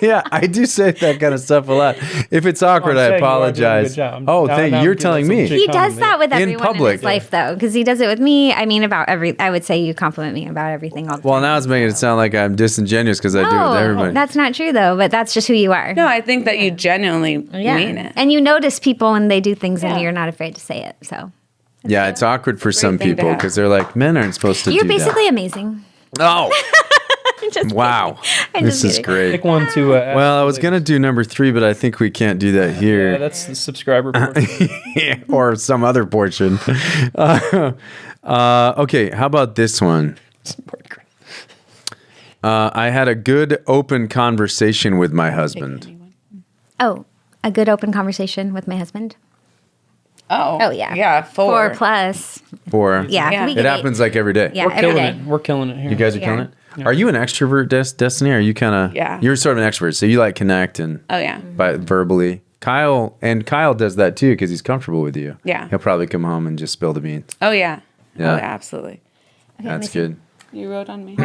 yeah, I do say that kind of stuff a lot. If it's awkward, I'm I saying you are doing a apologize. good job. Oh, Now- thank now you. I'm You're giving telling some me. shit. He does that with In everyone in public. his life, though, because he does it with me. I mean, I would say you compliment me about everything all the Well, time. now it's making it sound like I'm disingenuous because I do it Oh, with everybody. that's not true, though, but that's just who you are. No, I think that you genuinely mean it. And you notice people when they do things Yeah. and you're not afraid to say it. So Yeah, it's awkward for some thing to people have. because they're like, men aren't supposed to you're do basically amazing. that. Oh, Just wow. I'm This just is kidding. Pick great. one to. Well, I was going to do number 3, but I think we can't do that Yeah, here. that's the subscriber. portion. Or some other portion. Okay, how about this one? I had a good open conversation with my husband. Oh, a good open conversation with my husband. Oh, Yeah. Yeah, 4. 4+. Or Yeah. Yeah. We it get happens like every day. Yeah, We're every killing day. it. We're killing it here. You guys are Yeah. killing it? Are you an extrovert, Destiny? Or are you kind of... Yeah. You're sort of an extrovert, so you like connect and Oh, yeah. by verbally. Kyle does that too because he's comfortable with you. Yeah. He'll probably come home and just spill the beans. Oh, yeah. Yeah. Oh, absolutely. That's good. You wrote on me.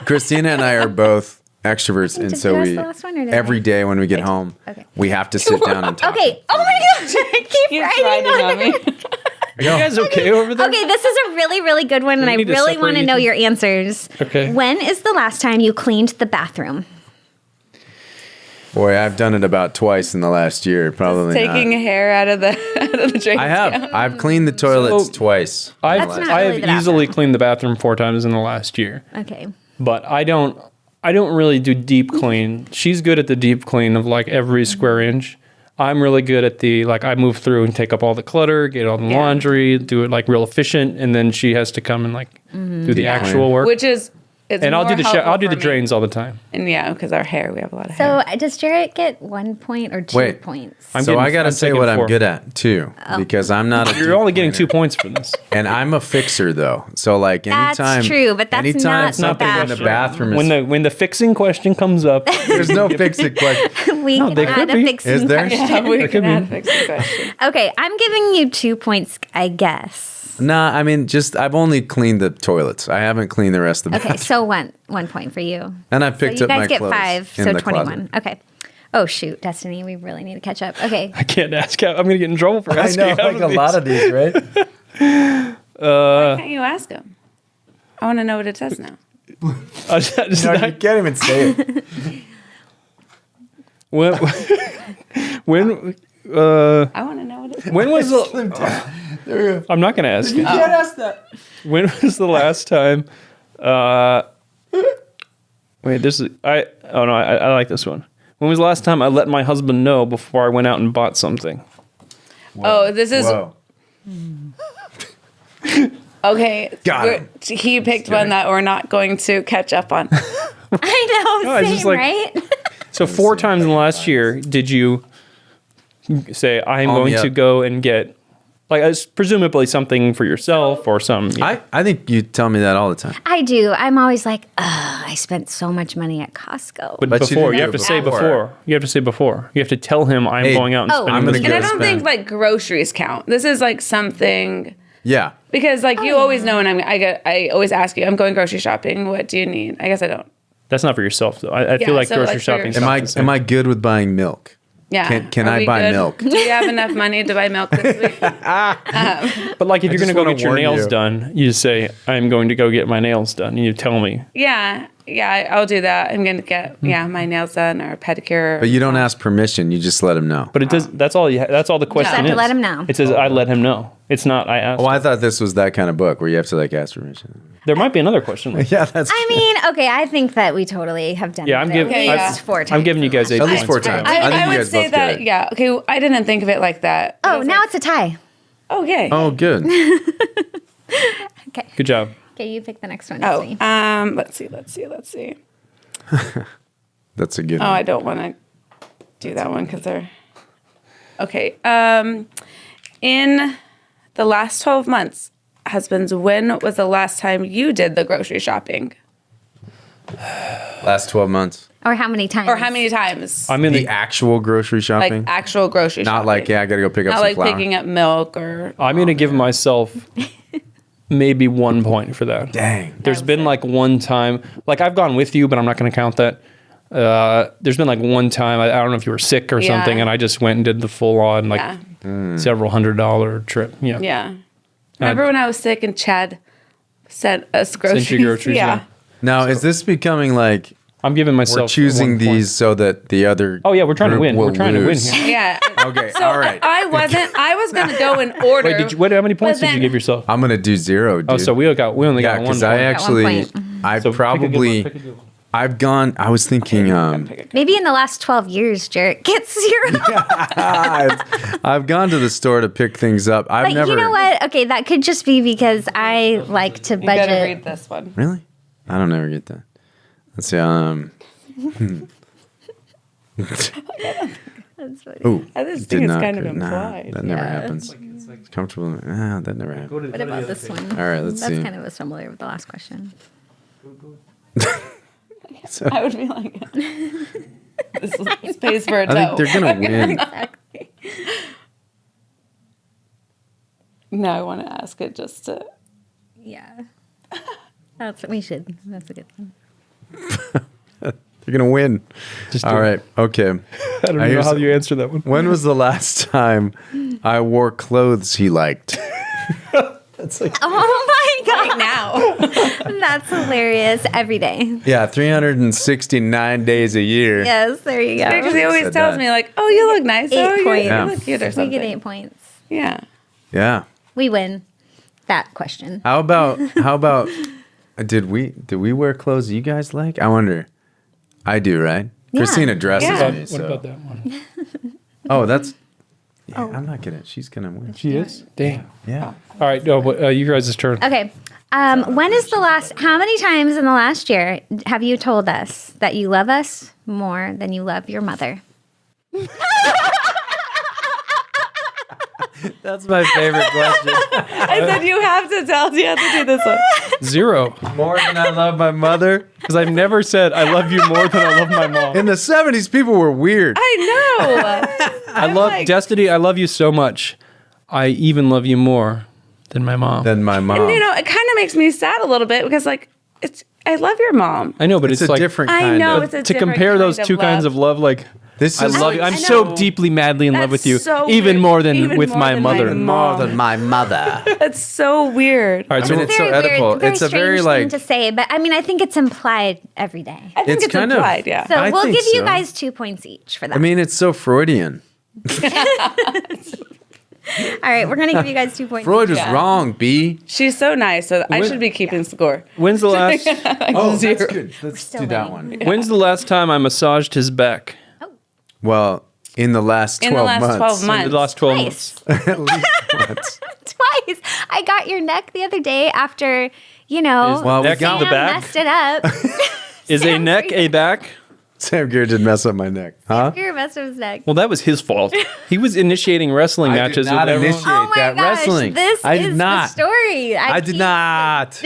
Christina and I are both extroverts, and Did so you ask we the last one or did every I? day when we get home, Okay. we have to sit down and talk. Okay. Oh my gosh. I keep He's writing writing on on me. Are you guys okay over there? Okay, this is a really, really good one, and we I need to really separate want to you know two? your answers. Okay. When is the last time you cleaned the bathroom? Boy, I've done it about twice in the last year. Probably Taking not. hair out of the drain. I have. I've cleaned the toilets So- twice. I've, That's not I really have the easily bathroom. cleaned the bathroom 4 times in the last year, Okay. but I don't really do deep clean. She's good at the deep clean of like every square inch. I'm really good at the like I move through and take up all the clutter, get all the Yeah. laundry, do it like real efficient, and then she has to come and like do the actual work. Which is, it's and I'll more do helpful I'll do for the me. drains all the time. And yeah, because our hair, we have a lot of hair. So does Jarrett get 1 point or 2 Wait. points? I'm So getting- I got to I'm say taking what 4. I'm good at too, because I'm not. You're only getting 2 points for this. And I'm a fixer though. So like That's anytime, true, but that's anytime not the something in the bathroom. bathroom is When the fixing question comes up, there's no fixing question. We No, can they add could a be. fixing Is there? question. Yeah, we could can be. add fix the question. Okay, I'm giving you 2 points, I guess. Nah, I mean I've only cleaned the toilets. I haven't cleaned the rest of the Okay, bathroom. so 1 point for you. And I So picked you up my guys get clothes 5, in so the 21. closet. Okay. Oh shoot, Destiny, we really need to catch up. Okay. I can't ask. I'm gonna get in trouble for I asking. know, half like a these. lot of these, right? Why can't you ask him? I want to know what it says now. I just- No, you can't even say it. when I want to know what it says. when was the, I'm not gonna ask you. can't ask that. When was the last time? Wait, this is I like this one. When was the last time I let my husband know before I went out and bought something? Oh, this is Whoa. okay. Got we're- him. He picked one that we're not going to catch up on. I know, No, it's same, just like- right? So 4 times in the last year, did you say I'm Call me going to up. go and get like presumably something for yourself or some? I think you tell me that all the time. I do. I'm always like, I spent so much money at Costco. But But you before didn't you do have to it say before. before. You have to say before. You have to tell him I'm Hey, going out and oh, spending. I'm gonna this go And I don't think spend. like groceries count. This is like something Yeah. because like you always know when I always ask you, I'm going grocery shopping. What do you need? I guess I don't. That's not for yourself though. I feel Yeah, like so, grocery like, for shopping. yourself. Am I good with buying milk? Yeah. Can Are I we buy good? milk? Do you have enough money to buy milk this week? But like if you're just gonna go wanna get your warn nails you. done, you say I'm going to go get my nails done, and you tell me. Yeah. I'll do that. I'm gonna get my nails done or a pedicure. But you don't ask permission. You just let him know. But it does. That's all. That's all the question have is. to let him know. It says I let him know. It's not I asked. Oh, I thought this was that kind of book where you have to like ask permission. There might be another question. Yeah, that's. I mean, okay, I think that we totally have done Yeah, it I'm at giving. least 4 times. I'm giving you guys 8 At least points 4 for that. times. I think I you would guys say both that. get it. Yeah. Okay. I didn't think of it like that. I Oh, was now like, it's a tie. oh, yay. Oh, good. Okay. Good job. Okay, you pick the next one. Oh, Izzy. let's see. That's a good Oh, one. I don't want to do that one because they're okay. In the last 12 months, husbands, when was the last time you did the grocery shopping, Last 12 months. Or how many times? or how many times? I'm in The the. actual grocery Like shopping? actual grocery shopping. Not like, yeah, I got to go pick up Not some like flour. picking up milk or. I'm gonna give myself maybe 1 point for that. Dang. There's been like one time, like I've gone with you, but I'm not going to count that. There's been like one time, I don't know if you were sick or Yeah. something, and I just went and did the full on like Yeah. several $100 trip. Yeah. Yeah. Remember when I was sick and Chad sent us groceries? you groceries, yeah. Now, is this becoming like I'm giving myself. we're choosing 1 point. these so that the other Oh yeah, we're trying to group win. will We're trying to win lose? here. Yeah. Okay, So all right. I was going to go in order. Wait, how many points did you then- give yourself? I'm going to do 0, dude. Oh, so we only got yeah, 1 because point. I Got 1 actually, point. I So pick a good probably, one, pick a good one. I've gone, I was thinking, Maybe in the last 12 years, Jarrett gets 0. I've gone to the store to pick things up. I've But never. you know what? Okay, that could just be because I like to You better budget. read this one. Really? I don't ever get that. Let's see. That's funny. Ooh, I just did think it's not kind of go- implied. That never Yeah. happens. It's comfortable. Ah, that never happens. What about this one? All right, let's That's see. kind of a similar with the last question. I would be like, this pays for a I think toe. they're gonna win. Exactly. No, I want to ask it just to. Yeah. We should. That's a good one. You're gonna win. Just do All it. right. Okay. I don't know here's- how you answer that one. When was the last time I wore clothes he liked? Oh my God. Right now. That's hilarious. Every day. Yeah, 369 days a year. Yes, there you go. Because he always Said tells that. me, like, oh, you look nice. 8 Oh, you points. look cute or We something. get 8 points. Yeah. Yeah. We win that question. How about did we wear clothes you guys like? I wonder. I do, right? Yeah. Christina dresses Yeah. me. What So. about that one? Oh, that's. Yeah, I'm not gonna. She's gonna win. She is. Damn. Yeah. All right. No, but, you guys' turn. Okay. When is the last, how many times in the last year have you told us that you love us more than you love your mother? That's my favorite question. I said, you have to do this one. 0. More than I love my mother. Because I've never said I love you more than I love my mom. In the 70s, people were weird. I know. I love like- Destiny. I love you so much. I even love you more than my mom. Than my mom. And, you know, it kind of makes me sad a little bit because, like, I love your mom. I know, but it's it's, a like different I kind know, of. it's a to different compare those kind two of kinds love. of love. Like This I is love you. I'm I so know. deeply, madly in love with you, That's so even weird. more than Even with more my than my mother. mom. than my mother. That's so weird. All right, I so mean, it's so Very edible. weird, very It's a very strange thing like. to say, but I mean, I think it's implied every day. I think It's it's kind of- implied, yeah. So I we'll think give you so. guys 2 points each for that. I mean, it's so Freudian. All right, we're gonna give you guys 2 points. Freud was Yeah. wrong. B. She's so nice, so I should be keeping score. when's the last? Oh, zero. that's good. Let's still do that winning. one. When's the last time I massaged his back? Well, in the last 12 In the last months. 12 months. The last 12 months. Twice. At least once. Twice. I got your neck the other day after, you know, Well, we Neck got the Sam back? messed it up. Is a neck a back? Sam Gear did mess up my neck. Huh? You're messed up his neck. Well, that was his fault. He was initiating wrestling matches did not with everyone. initiate Oh my that gosh, wrestling. this I is did not. the story. I did not.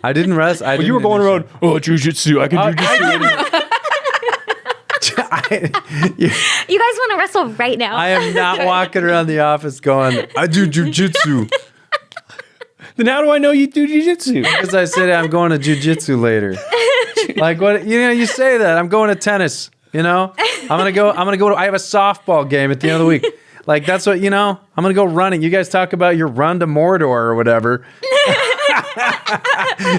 I didn't rest. I Well, you were going around, oh, jujitsu. I can jujitsu. You guys want to wrestle right now? I am not walking around the office going, I do jujitsu. Then how do I know you do jujitsu? Because I said I'm going to jujitsu later. Like what? You know, you say that I'm going to tennis. You know, I'm gonna go. I have a softball game at the end of the week. Like that's what you know. I'm gonna go running. You guys talk about your run to Mordor or whatever.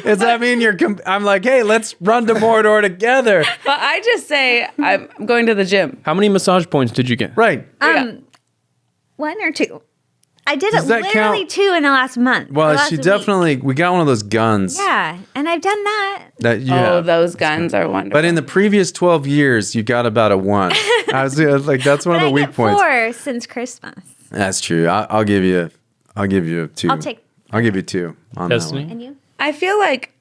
Does that mean I'm like, hey, let's run to Mordor together? But I just say I'm going to the gym. How many massage points did you get? Right. One or two. I did Does it that literally count? 2 in the last month. Well, the last she week. definitely, we got one of those guns. Yeah, and I've done that. That you Oh, have. those guns are wonderful. But in the previous 12 years, you got about a 1. I was like, that's one But of I the weak get points. 4 since Christmas. That's true. I'll give you a 2. I'll give you 2 on Destiny? that one. And you? I feel like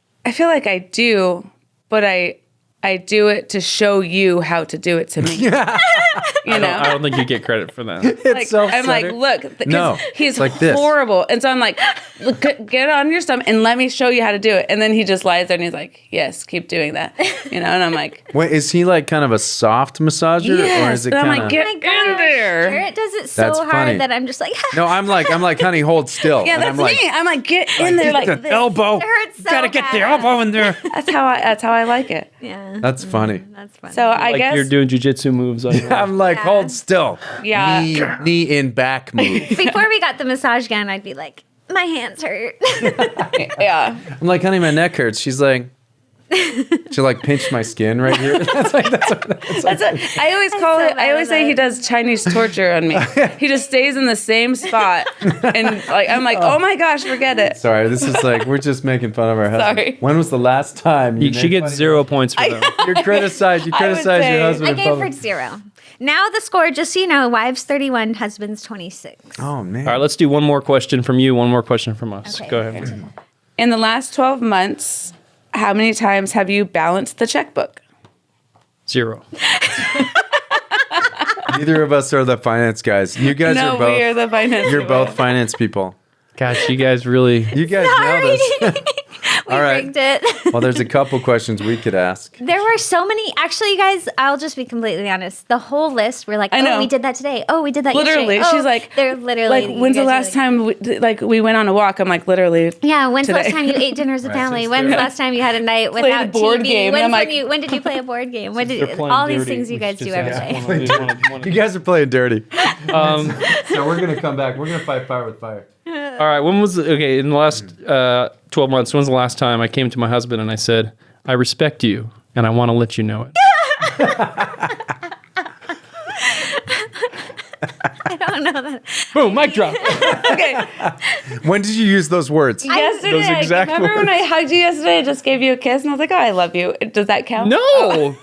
I do, but I do it to show you how to do it to me. You know? I don't think you get credit for that. Like, I'm like, look, because No, he's it's like this. horrible. And so I'm like, look, get on your stomach and let me show you how to do it. And then he just lies there and he's like, yes, keep doing that. And I'm like, Wait, is he like kind of a soft massager, or yes. is it And I'm kind like, of? get Oh my in gosh, there. Garrett does it so That's hard funny. that I'm just like, No, I'm like, honey, hold still. Yeah, And that's I'm like, me. I'm like, get in there like this. Elbow. it hurts so Gotta get the bad. elbow in there. That's how I like it. Yeah, That's funny. that's funny. So I Like guess you're doing jujitsu moves on your I'm like, hold still. Yeah. Knee in back move. Before we got the massage gun, I'd be like, my hands hurt. yeah. I'm like, honey, my neck hurts. She's like, she like pinched my skin right here. That's what I always call so it. I bad always at say he it. does Chinese torture on me. He just stays in the same spot, and like I'm like, oh my gosh, forget it. Sorry, this is like, we're just making fun of our husband. Sorry. When was the last time you She made gets fun of 0 points for them. You criticize I would your say- husband I in gave her public. 0. Now the score, just so you know, wives 31, husbands 26. Oh man. All right, let's do one more question from you, one more question from us. Okay. Go ahead. In the last 12 months, how many times have you balanced the checkbook? 0. Neither of us are the finance guys. You guys No, are both. we are the finance. You're people. both finance people. Gosh, you guys really. You guys Sorry. nailed us. We All right. rigged it. Well, there's a couple questions we could ask. There were so many. Actually, you guys, I'll just be completely honest. The whole list, we're like, I know. oh, we did that today. Oh, we did that Literally, yesterday. she's like, they're literally. like, you when's the guys last really- time we went on a walk? I'm like, literally. Yeah, when's the last today? time you ate dinner as a family? When's the last time you had a night Played a without board TV? game, and When's I'm when like- when did you play a board game? When They're did playing all these dirty. things you We guys should do just every ask day? one of You guys are playing dirty. Um, So we're gonna come back. We're gonna fight fire with fire. all right, when was okay in the last 12 months? When's the last time I came to my husband and I said, "I respect you and I want to let you know it"? I don't know that. Boom, mic drop. Okay. When did you use those words? Yesterday, Those exact remember when I hugged you yesterday? I just gave you a kiss, and I was like, "Oh, I love you." Does that count? No.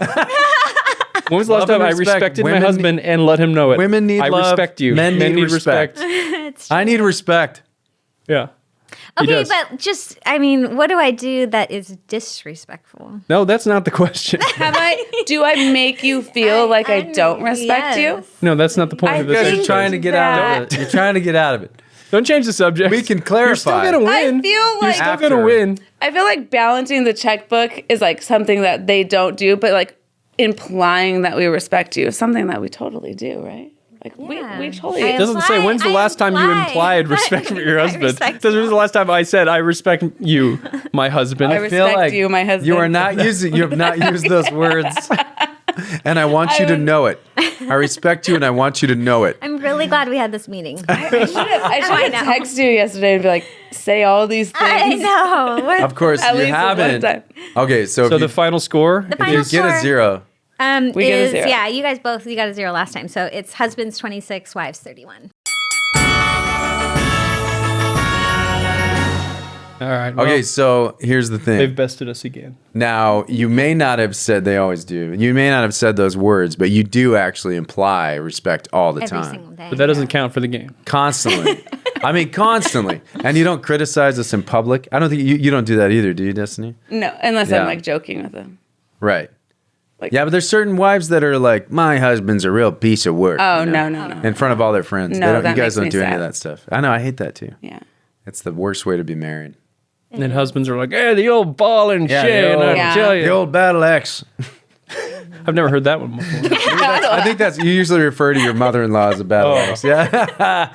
When was the last Love time and I respect. respected my Women- husband and let him know it? Women need I love. respect you. Men need respect. It's I need respect. Yeah. He okay, does. but just, I mean, what do I do that is disrespectful? No, that's not the question. Do I make you feel like I don't respect you? yes. No, that's not the point of You guys this. are trying to get out of it. You're trying to get out of it. Don't change the subject. We can You're still clarify. gonna I win. feel You're like still After. gonna win. I feel like balancing the checkbook is like something that they don't do, but like implying that we respect you is something that we totally do, right? Like Yeah. we totally. I It doesn't say when's the I last time you imply implied that respect for your I husband. It respect says you. when's the last time I said I respect you, my husband. I respect you, my husband. You are not using. You have not used those words, and I want you to know it. I respect you, and I want you to know it. I'm really glad we had this meeting. I should have know. texted you yesterday and be like, say all these things. I know. What- Of course, At you least one haven't. time. Okay, so, So if the you, final score. The if final you get a score, 0, We get a is, 0. yeah, you guys both, you got a 0 last time. So it's husbands 26, wives 31. All right. Well, okay. So here's the they've thing. bested us again. Now you may not have said. They always do. You may not have said those words, but you do actually imply respect all the Every time, single day. But that doesn't count for the game. constantly. I mean, constantly. And you don't criticize us in public. I don't think you don't do that either, do you, Destiny? No, unless Yeah. I'm like joking with them. Right. Like- Yeah, but there's certain wives that are like, my husband's a real piece of work. Oh, you know? no. In front of all their friends. No, They don't, that you guys makes don't me do any sad. of that stuff. I know, I hate that too. Yeah. It's the worst way to be married. And then husbands are like, "Hey, the old ball and Yeah, shit." the And old- I Yeah. tell The you, old battle axe. I've never heard that one before. I think that's, you usually refer to your mother-in-law as a battle Oh. axe. Yeah.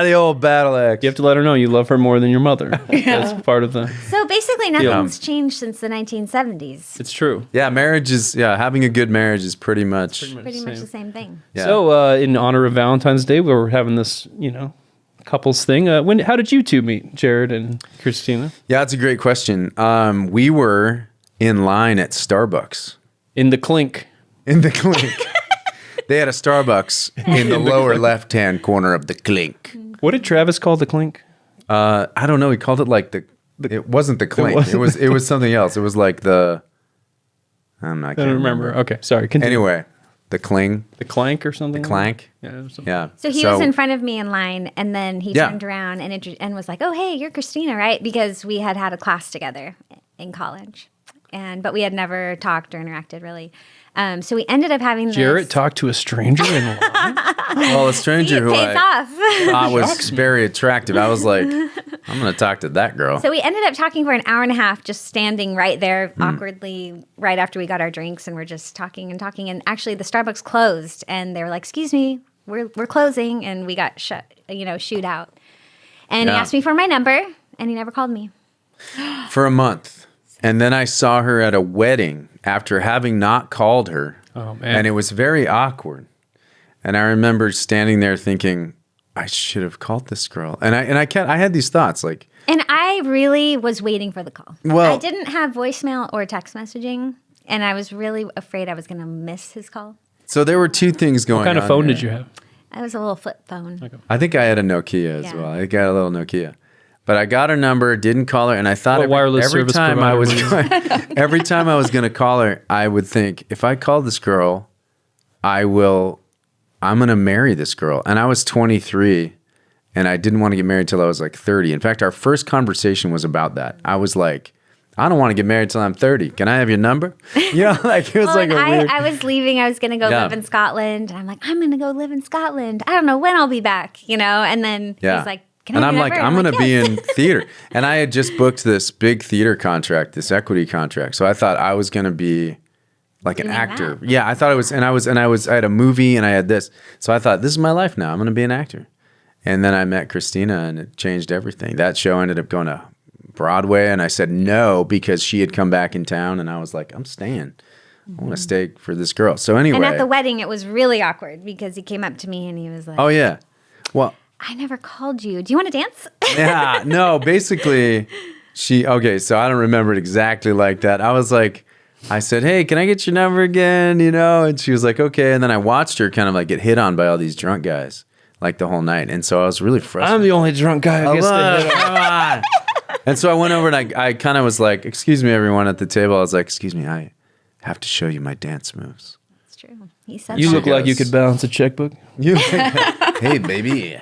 The old battle axe. You have to let her know you love her more than your mother. That's part of the. So basically, nothing's changed since the 1970s. It's true. Yeah, marriage is, having a good marriage is pretty much. Pretty much the same thing. Yeah. So, in honor of Valentine's Day, we're having this, couples thing. How did you two meet, Jared and Christina? Yeah, that's a great question. We were in line at Starbucks. In the clink. In the clink. They had a Starbucks in the lower left-hand corner of the clink. What did Travis call the clink? I don't know. He called it like it wasn't the clink. It was something else. It was like I don't remember. Okay, sorry. Continue. Anyway, the cling. The clank or something? The clank. Yeah. So he was in front of me in line, and then he turned around and was like, "Oh, hey, you're Christina, right?" Because we had a class together in college, but we had never talked or interacted really. So we ended up having this. Jarrett talked to a stranger in line? Well, a stranger who pays off. I was very attractive. I was like, I'm going to talk to that girl. So we ended up talking for an hour and a half, just standing right there awkwardly right after we got our drinks, and we're just talking. And actually the Starbucks closed, and they were like, "Excuse me, we're closing," and we got shooed out. And he asked me for my number, and he never called me. For a month. And then I saw her at a wedding after having not called her. Oh, man. And it was very awkward. And I remember standing there thinking, I should have called this girl. And I had these thoughts like. And I really was waiting for the call. Well, I didn't have voicemail or text messaging, and I was really afraid I was going to miss his call. So there were two things going on. What kind of phone did you have? I was a little flip phone. Okay. I think I had a Nokia as well. I got a little Nokia. But I got her number, didn't call her, and I thought every time I was going to call her, I would think, if I call this girl, I'm going to marry this girl. And I was 23, and I didn't want to get married till I was like 30. In fact, our first conversation was about that. I was like, I don't want to get married till I'm 30. Can I have your number? You know, like it was like a weird. I was leaving. I was going to go live in Scotland. And I'm like, I'm going to go live in Scotland. I don't know when I'll be back, And then he's like, and I'm like, I'm going to be in theater. And I had just booked this big theater contract, this equity contract. So I thought I was going to be like an actor. That. Yeah, I thought I had a movie and I had this. So I thought, this is my life now. I'm going to be an actor. And then I met Christina and it changed everything. That show ended up going to Broadway. And I said no because she had come back in town. And I was like, I'm staying. I want to stay for this girl. So anyway. And at the wedding, it was really awkward because he came up to me and he was like, oh, yeah. Well, I never called you. Do you want to dance? Yeah, no, basically so I don't remember it exactly like that. I was like, I said, hey, can I get your number again? And she was like, okay. And then I watched her kind of like get hit on by all these drunk guys like the whole night. And so I was really frustrated. I'm the only drunk guy I guess they hit on. And so I went over and I kind of was like, excuse me, everyone at the table. I was like, excuse me, I have to show you my dance moves. That's true. He said you look like you could balance a checkbook. Hey, baby.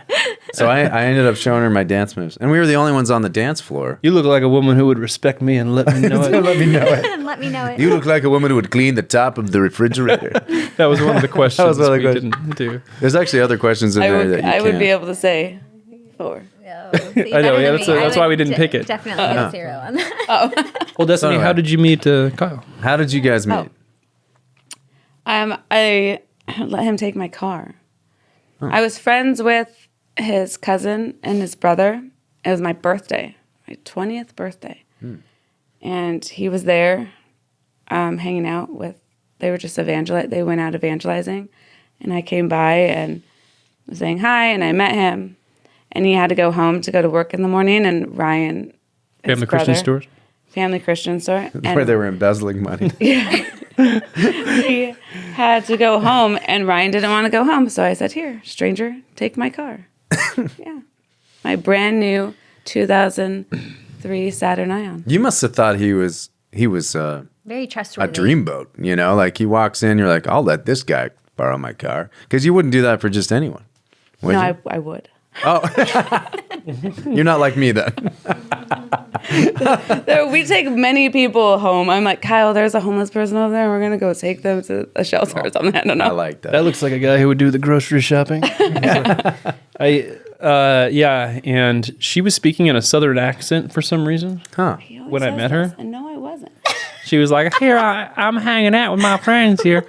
So I ended up showing her my dance moves. And we were the only ones on the dance floor. You look like a woman who would respect me and let me know it. Let me know it. Let me know it. You look like a woman who would clean the top of the refrigerator. That was one of the questions we didn't do. There's actually other questions in there that you can't. I would be able to say 4. No, see, I know, yeah, that's why we didn't pick it. Definitely get a 0 on that. Well, Destiny, how did you meet Kyle? How did you guys meet? I let him take my car. I was friends with his cousin and his brother. It was my birthday, my 20th birthday. And he was there hanging out with, they were just they went out evangelizing. And I came by and was saying hi, and I met him. And he had to go home to go to work in the morning, and Ryan, Family Christian Stores? Family Christian Store. Where they were embezzling money. He had to go home, and Ryan didn't want to go home. So I said, here, stranger, take my car. Yeah. My brand new 2003 Saturn Ion. You must have thought he was Very trustworthy. a dreamboat, like he walks in, you're like, I'll let this guy borrow my car. Because you wouldn't do that for just anyone. Would you? I would. Oh, you're not like me then. We take many people home. I'm like, Kyle, there's a homeless person over there. We're going to go take them to a shelter or something. I don't know. I like that. That looks like a guy who would do the grocery shopping. And she was speaking in a southern accent for some reason. Huh. When I met her. And no, I wasn't. She was like, here, I'm hanging out with my friends here.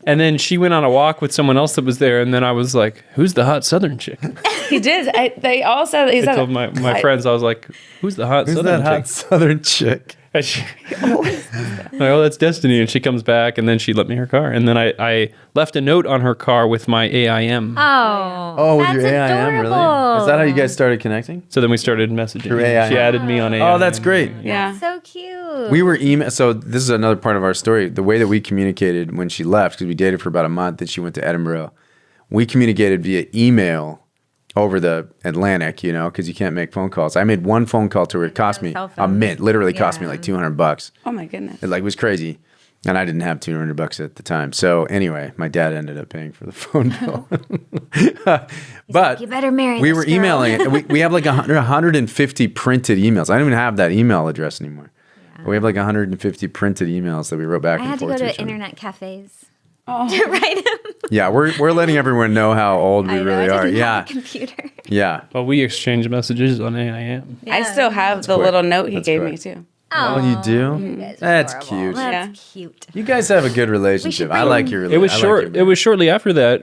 And then she went on a walk with someone else that was there. And then I was like, who's the hot southern chick? He did. They all said that he I said told it. my friends, I was like, "Who's the hot Who's Southern that hot chick?" Southern chick? And she, I'm like, oh, that's Destiny. And she comes back, and then she left me her car. And then I left a note on her car with my AIM. Oh, with that's your AIM, really? Is that how you guys started connecting? So then we started messaging. Through AIM. She added me on AIM. Oh, that's great. Yeah. So cute. We were email. So this is another part of our story. The way that we communicated when she left, because we dated for about a month, then she went to Edinburgh. We communicated via email over the Atlantic, you know, because you can't make phone calls. I made one phone call to her. It cost me cell a phone. mint. Literally cost me like $200. Oh my goodness. It was crazy. And I didn't have $200 at the time. So anyway, my dad ended up paying for the phone bill. But you better marry we this were girl. emailing it. We have like 150 printed emails. I don't even have that email address anymore. But we have like 150 printed emails that we wrote back I and had to forth go to to each other. internet cafes Oh. to write him. Yeah, we're letting everyone know how old we I know, really I are. didn't Yeah. have a computer. Yeah. Well, we exchanged messages on AIM. I still have the quick. little note he That's gave quick. me too. Oh, you do? guys are That's adorable. cute. That's cute. You guys have a good relationship. I bring- like your It was I like short. your- It was shortly after that.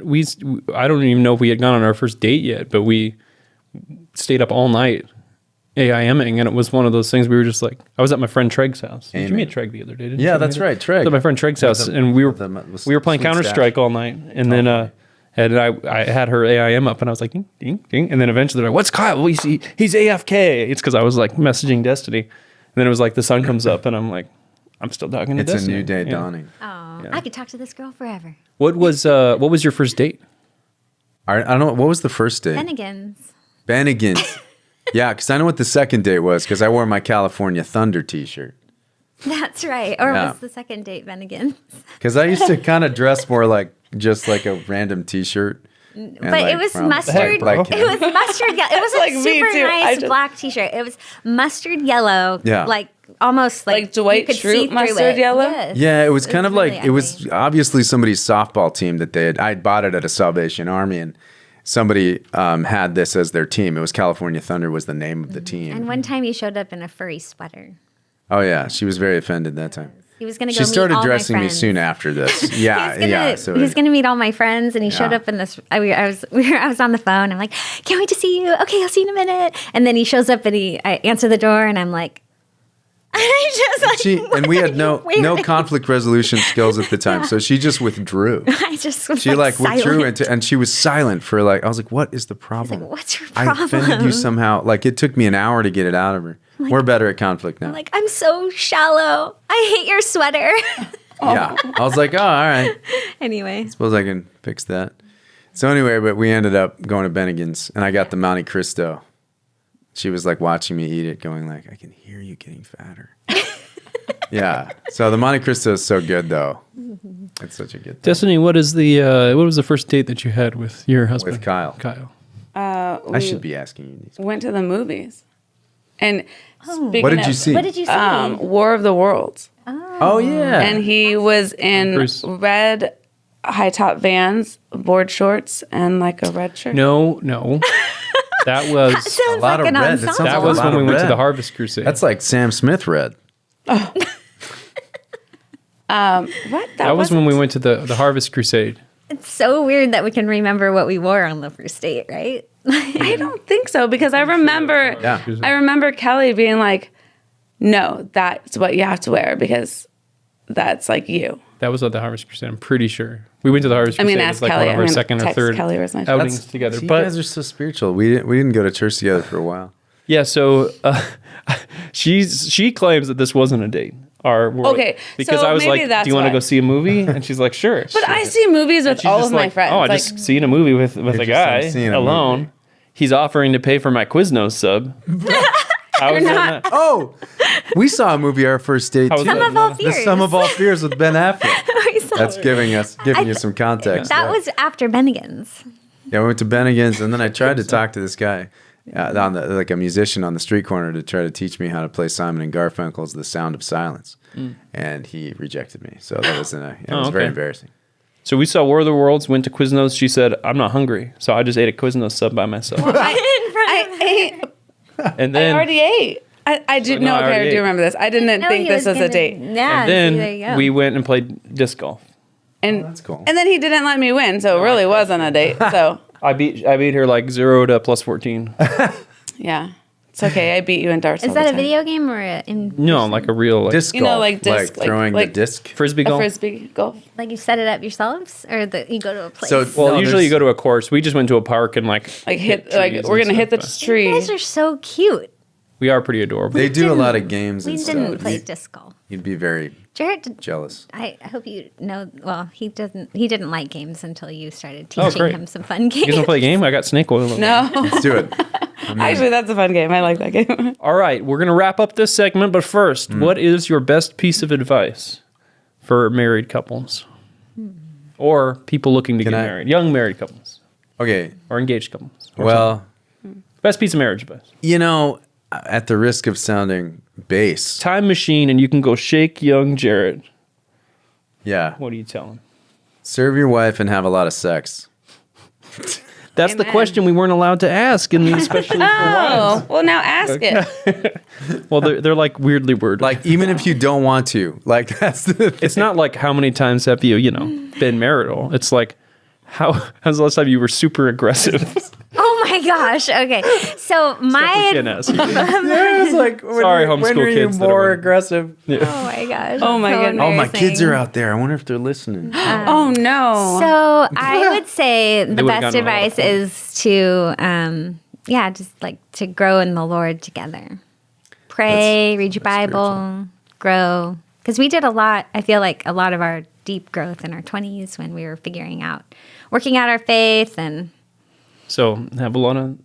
I don't even know if we had gone on our first date yet, but we stayed up all night AIMing, and it was one of those things we were just like, I was at my friend Treg's house. Did you Aiming. meet Treg the other day? Didn't Yeah, you? that's right, Treg. I was at my friend Treg's house, the- and we were with the playing sweet Counter Strike stash. all night, and then and I had her AIM up, and I was like, ding, ding, ding, and then eventually they're like, what's Kyle? Well, he's AFK. It's because I was like messaging Destiny, and then it was like the sun comes up, and I'm like, I'm still talking to It's Destiny. a new day Yeah. dawning. Oh, I could talk to this girl forever. What was your first date? I don't know. What was the first date? Bennigan's. Bennigan's. Yeah, because I know what the second date was because I wore my California Thunder t-shirt. That's right. Or Yeah. was the second date Bennigan's? Because I used to kind of dress more like just like a random t-shirt. But it was mustard. Like, It was mustard yellow. It was Like a me super too. I nice just- black t-shirt. It was mustard yellow. Yeah. Like almost like Like Dwight you could Schrute see through mustard it. yellow? Yes. Yeah, it was kind of really like it was ugly. obviously somebody's softball team that I had bought it at a Salvation Army, and somebody had this as their team. It was California Thunder was the name of the team. And one time he showed up in a furry sweater. Oh yeah, she was very offended that time. He was going to go She meet started all my dressing me friends. soon after this. Yeah, he was gonna meet all my friends, and he showed Yeah. up in this. I was on the phone. I'm like, can't wait to see you. Okay, I'll see you in a minute. And then he shows up, and I answer the door, and I'm like, I just like, And we had no weird. conflict resolution skills at the time, so she just withdrew. I just was She like withdrew silent. and she was silent for like I was like, what is the problem? like, what's your I offended you problem? somehow. Like it took me an hour to get it out of her. We're better at conflict now. I'm like, I'm so shallow. I hate your sweater. Yeah, I was like, oh, all right. Anyway, Suppose I can fix that. So anyway, but we ended up going to Bennigan's, and I got the Monte Cristo. She was like watching me eat it, going like, I can hear you getting fatter. Yeah. So the Monte Cristo is so good, though. It's such a good thing. Destiny, what was the first date that you had with your husband? With Kyle. Kyle. I should be asking you these. Went to the movies. And speaking What did of, you see? what did you say? War of the Worlds. Oh yeah. And he was in Bruce. red high top Vans, board shorts, and like a red shirt. No. That was Sounds lot like of an red. That ensemble. sounds that a was lot when we of went to red. the Harvest Crusade. That's like Sam Smith red. What? that was when we went to the Harvest Crusade. It's so weird that we can remember what we wore on the first date, right? I don't think so because I remember. Yeah. I remember Kelly being like, "No, that's what you have to wear because that's like you." That was at the Harvest Crusade. I'm pretty sure we went to the Harvest I'm Crusade. gonna It ask was like Kelly. one of I'm our gonna second or text third Kelly. Where's my phone? outings together. You But guys are so spiritual. We didn't go to church together for a while. yeah, so she claims that this wasn't a date. Okay, because so I was maybe like, that's "Do you want to why. go see a movie?" And she's like, "Sure." But I see movies with She's all just of my like, friends. "Oh, I like, just seen a movie with a just guy like seeing a alone. movie. He's offering to pay for my Quiznos sub." How is that not? Oh, we saw a movie our first date. How was too. that? Some of all The fears. Sum of All Fears with Ben Affleck. We saw- That's giving you some context. that there. was after Bennigan's. Yeah, we went to Bennigan's, and then I tried to talk to this guy, like a musician on the street corner, to try to teach me how to play Simon and Garfunkel's "The Sound of Silence," and he rejected me. So that was it was very okay. embarrassing. So we saw War of the Worlds, went to Quiznos. She said, "I'm not hungry," so I just ate a Quiznos sub by myself. And I then already ate. I do No, I okay. already I ate. do remember this. I didn't No, think he this was a gonna- date. Yeah, and see, there you then go. we went and played disc golf. And that's cool. And then he didn't let me win, so it really wasn't a date. So I beat her like 0 to plus 14. Yeah. It's okay. I beat you in darts. Is all that the a time. video game or in No, like a real like Disc You know, golf, like disc, like throwing like the disc. frisbee A golf. frisbee golf. like you set it up yourselves or you go to a place? So Well, no, usually you there's- go to a course. We just went to a park and like Hit trees like and we're gonna hit the stuff, but tree. you guys are so cute. we are pretty adorable. They do a lot of Didn't- games We and didn't stuff. play disc golf. You'd be very Jared, jealous. I hope you know. Well, he doesn't. He didn't like games until you started teaching great. him some fun You games. guys want to play a game? I got snake oil. No, Let's do it. actually, that's a fun game. I like that game. All right, we're going to wrap up this segment, but first, what is your best piece of advice for married couples or people looking to Can get I- married? Young married couples Okay. or engaged couples. Or Well, something. Best piece of marriage advice. you know, at the risk of sounding base, Time machine, and you can go shake young Jared. yeah, What do you tell him? serve your wife and have a lot of sex. That's the Amen. question we weren't allowed to ask in the especially for wives. Oh, well, now ask it. Well, they're like weirdly worded. Like, even if you don't want to, like, that's the thing. It's not like how many times have you been marital. It's like how's the last time you were super aggressive? Oh my gosh. Okay. So We my can't ask you. It's like, Sorry, homeschool kids that are more with- aggressive? oh my gosh. Oh my so goodness. Oh, my kids embarrassing. are out there. I wonder if they're listening. Oh no. So I would say the would've best gotten a lot of advice is to, just like to grow in the Lord together. Pray, read your Bible, grow. Because we did a lot. I feel like a lot of our deep growth in our 20s when we were working out our faith, and So have a lot of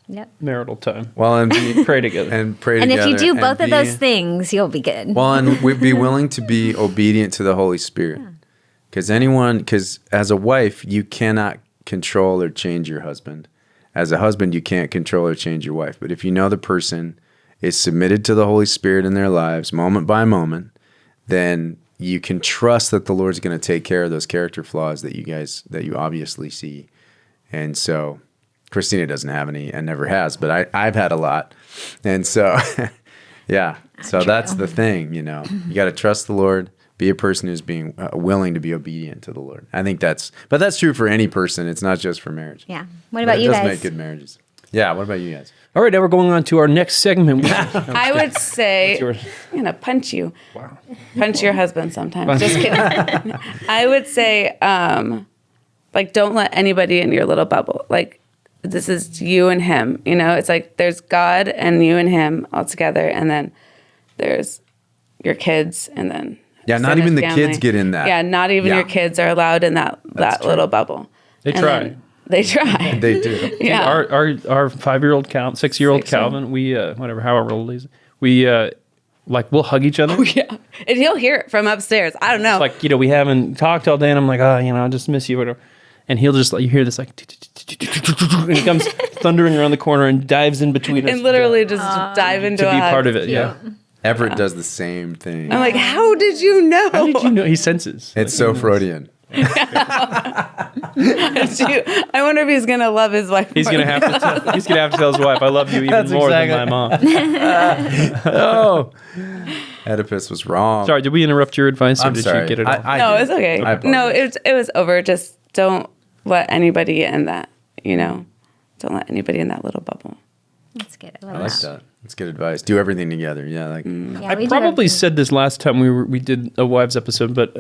yep. marital time. Well, and Pray together. and pray And together. if you do and both of be- those things, you'll be good. Well, and we'd be willing to be obedient to the Holy Spirit. Because as a wife, you cannot control or change your husband. As a husband, you can't control or change your wife. But if you know the person is submitted to the Holy Spirit in their lives, moment by moment, then you can trust that the Lord's going to take care of those character flaws that you obviously see. And so Christina doesn't have any and never has, but I've had a lot. And so, yeah. So that's the thing, you got to trust the Lord, be a person who's being willing to be obedient to the Lord. I think that's true for any person. It's not just for marriage. Yeah. What But about it you does guys? make good marriages. Yeah. What about you guys? All right, now we're going on to our next segment. I would say yours? I'm gonna punch you. Wow. Punch your husband sometimes. Just kidding. I would say, like, don't let anybody in your little bubble. Like, this is you and him. It's like there's God and you and him all together, and then there's your kids, and then Yeah, not even the kids get in that. Yeah, not even Yeah. your kids are allowed in that true. little bubble. They And try. then They try. They do. Yeah. Our 5-year-old 6-year-old 6-year-old. Calvin, we however old he is, we we'll hug each other. Yeah, and he'll hear it from upstairs. I don't know. Like, we haven't talked all day, and I'm like, I just miss you, whatever. And he'll just you hear this like, and he comes thundering around the corner and dives in between us and literally just dive into to a be hug. part of it. Yeah. Everett does the same thing. I'm like, how did you know? How did you know? He senses. It's so Freudian. I wonder if he's gonna love his wife. He's more gonna than have to. He's gonna have to tell his wife, "I love you even That's more exactly- than my mom." Oh, Oedipus was wrong. Sorry, did we interrupt your advice, or I'm did sorry. you get it all? I No, did. it's okay. I No, apologize. it was over. Just don't let anybody in that. Don't let anybody in that little bubble. That's good. I I love like that. That's good advice. Do everything together. Yeah, like Yeah, I we did probably everything. said this last time we did a wives episode, but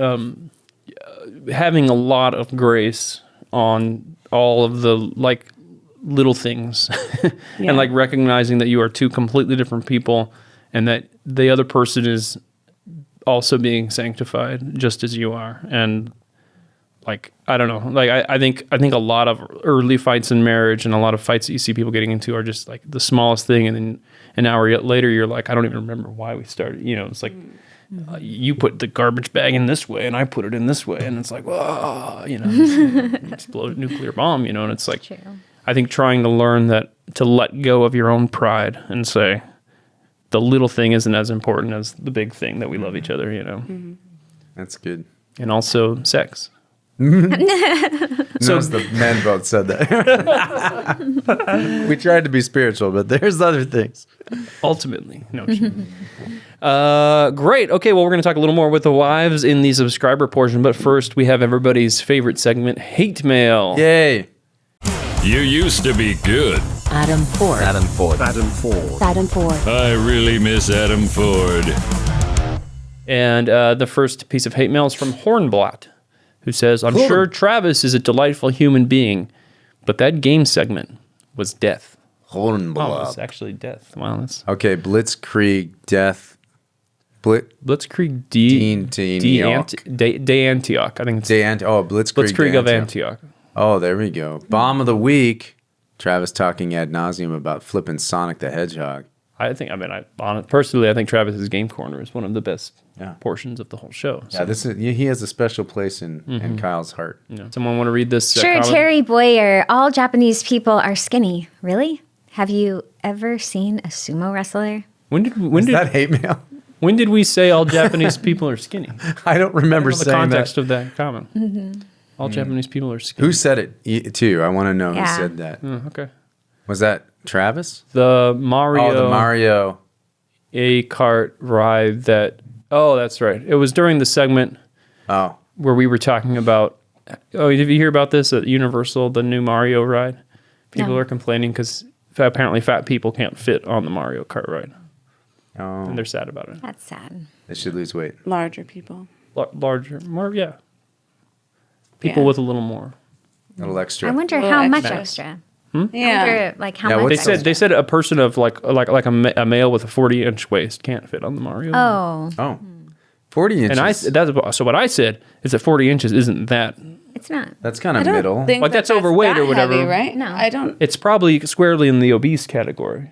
having a lot of grace on all of the little things, and recognizing that you are two completely different people, and that the other person is also being sanctified just as you are, and I don't know, I think a lot of early fights in marriage and a lot of fights that you see people getting into are just the smallest thing, and then an hour later you're like, I don't even remember why we started. It's like you put the garbage bag in this way and I put it in this way, and it's like, whoa, explode a nuclear bomb, and it's like, True. I think trying to learn to let go of your own pride and say the little thing isn't as important as the big thing, that we love each other, that's good. and also sex. So the men both said that. We tried to be spiritual, but there's other things. Ultimately, no. Great. Okay, well, we're going to talk a little more with the wives in the subscriber portion, but first we have everybody's favorite segment, Hate Mail. Yay! You used to be good. Adam Ford. Adam Ford. I really miss Adam Ford. And the first piece of hate mail is from Hornblatt, who says, I'm sure Travis is a delightful human being, but that game segment was death. Oh, it was actually death. Wow, that's... Okay, Blitzkrieg death. Blitzkrieg de Antioch. I think it's Blitzkrieg of Antioch. Oh, there we go. Bomb of the week. Travis talking ad nauseum about flipping Sonic the Hedgehog. Personally, I think Travis's Game Corner is one of the best portions of the whole show. So. Yeah, he has a special place in Kyle's heart. Yeah. Someone want to read this? Sure, comment? Terry Boyer. All Japanese people are skinny. Really? Have you ever seen a sumo wrestler? When did that hate mail? When did we say all Japanese people are skinny? I don't remember saying the context of that comment. Mm-hmm. All Japanese people are skinny. Who said it too? I want to know who said that. Okay. Was that Travis? The Mario. Oh, the Mario. A kart ride that. Oh, that's right. It was during the segment. Oh. Where we were talking about. Oh, did you hear about this at Universal, the new Mario ride? People are complaining because apparently fat people can't fit on the Mario Kart ride. Oh. And they're sad about it. That's sad. They should lose weight. Larger people. More, yeah. People with a little more. A little extra. I wonder how much extra. Yeah. I wonder, how much extra. They said a person of like a male with a 40-inch waist can't fit on the Mario. Oh. 40 inches. And so what I said is that 40 inches isn't that. It's not. That's kind of middle. Like that's overweight or whatever, heavy, right? No. I don't. It's probably squarely in the obese category,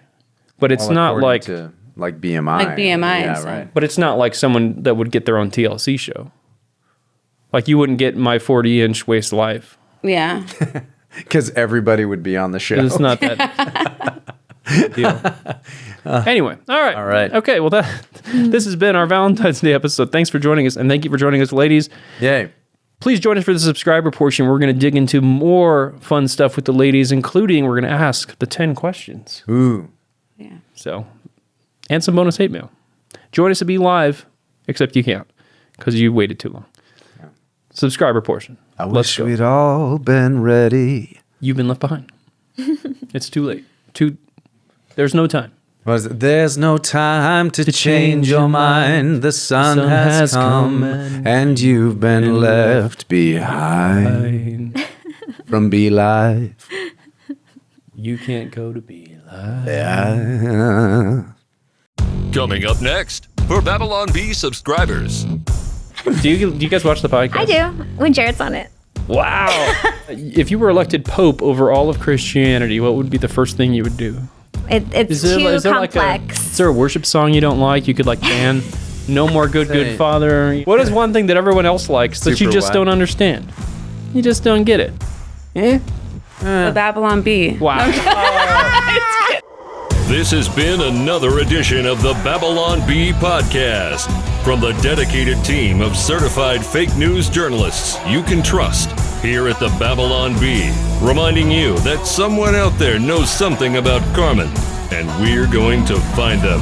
but it's not like like BMI. Like BMI. Yeah, right. But it's not like someone that would get their own TLC show. Like you wouldn't get my 40-inch waist life. Yeah. Because everybody would be on the show. It's not that deal. Anyway, all right. Okay, well, this has been our Valentine's Day episode. Thanks for joining us, and thank you for joining us, ladies. Yay. Please join us for the subscriber portion. We're going to dig into more fun stuff with the ladies, including we're going to ask the 10 questions. Ooh. Yeah. So, and some bonus hate mail. Join us to be live, except you can't because you waited too long. Yeah. Subscriber portion. I wish we'd all been ready. You've been left behind. It's too late. There's no time. There's no time to change your mind. The sun has come and you've been left behind. From Be Live. You can't go to Be Live. Yeah. Coming up next, for Babylon Bee subscribers. Do you guys watch the podcast? I do, when Jared's on it. Wow. If you were elected Pope over all of Christianity, what would be the first thing you would do? It's too complex. Is there a worship song you don't like? You could ban No More Good Father. What is one thing that everyone else likes that you just don't understand? You just don't get it. The Babylon Bee. Wow. This has been another edition of the Babylon Bee podcast from the dedicated team of certified fake news journalists you can trust here at the Babylon Bee, reminding you that someone out there knows something about Carmen, and we're going to find them.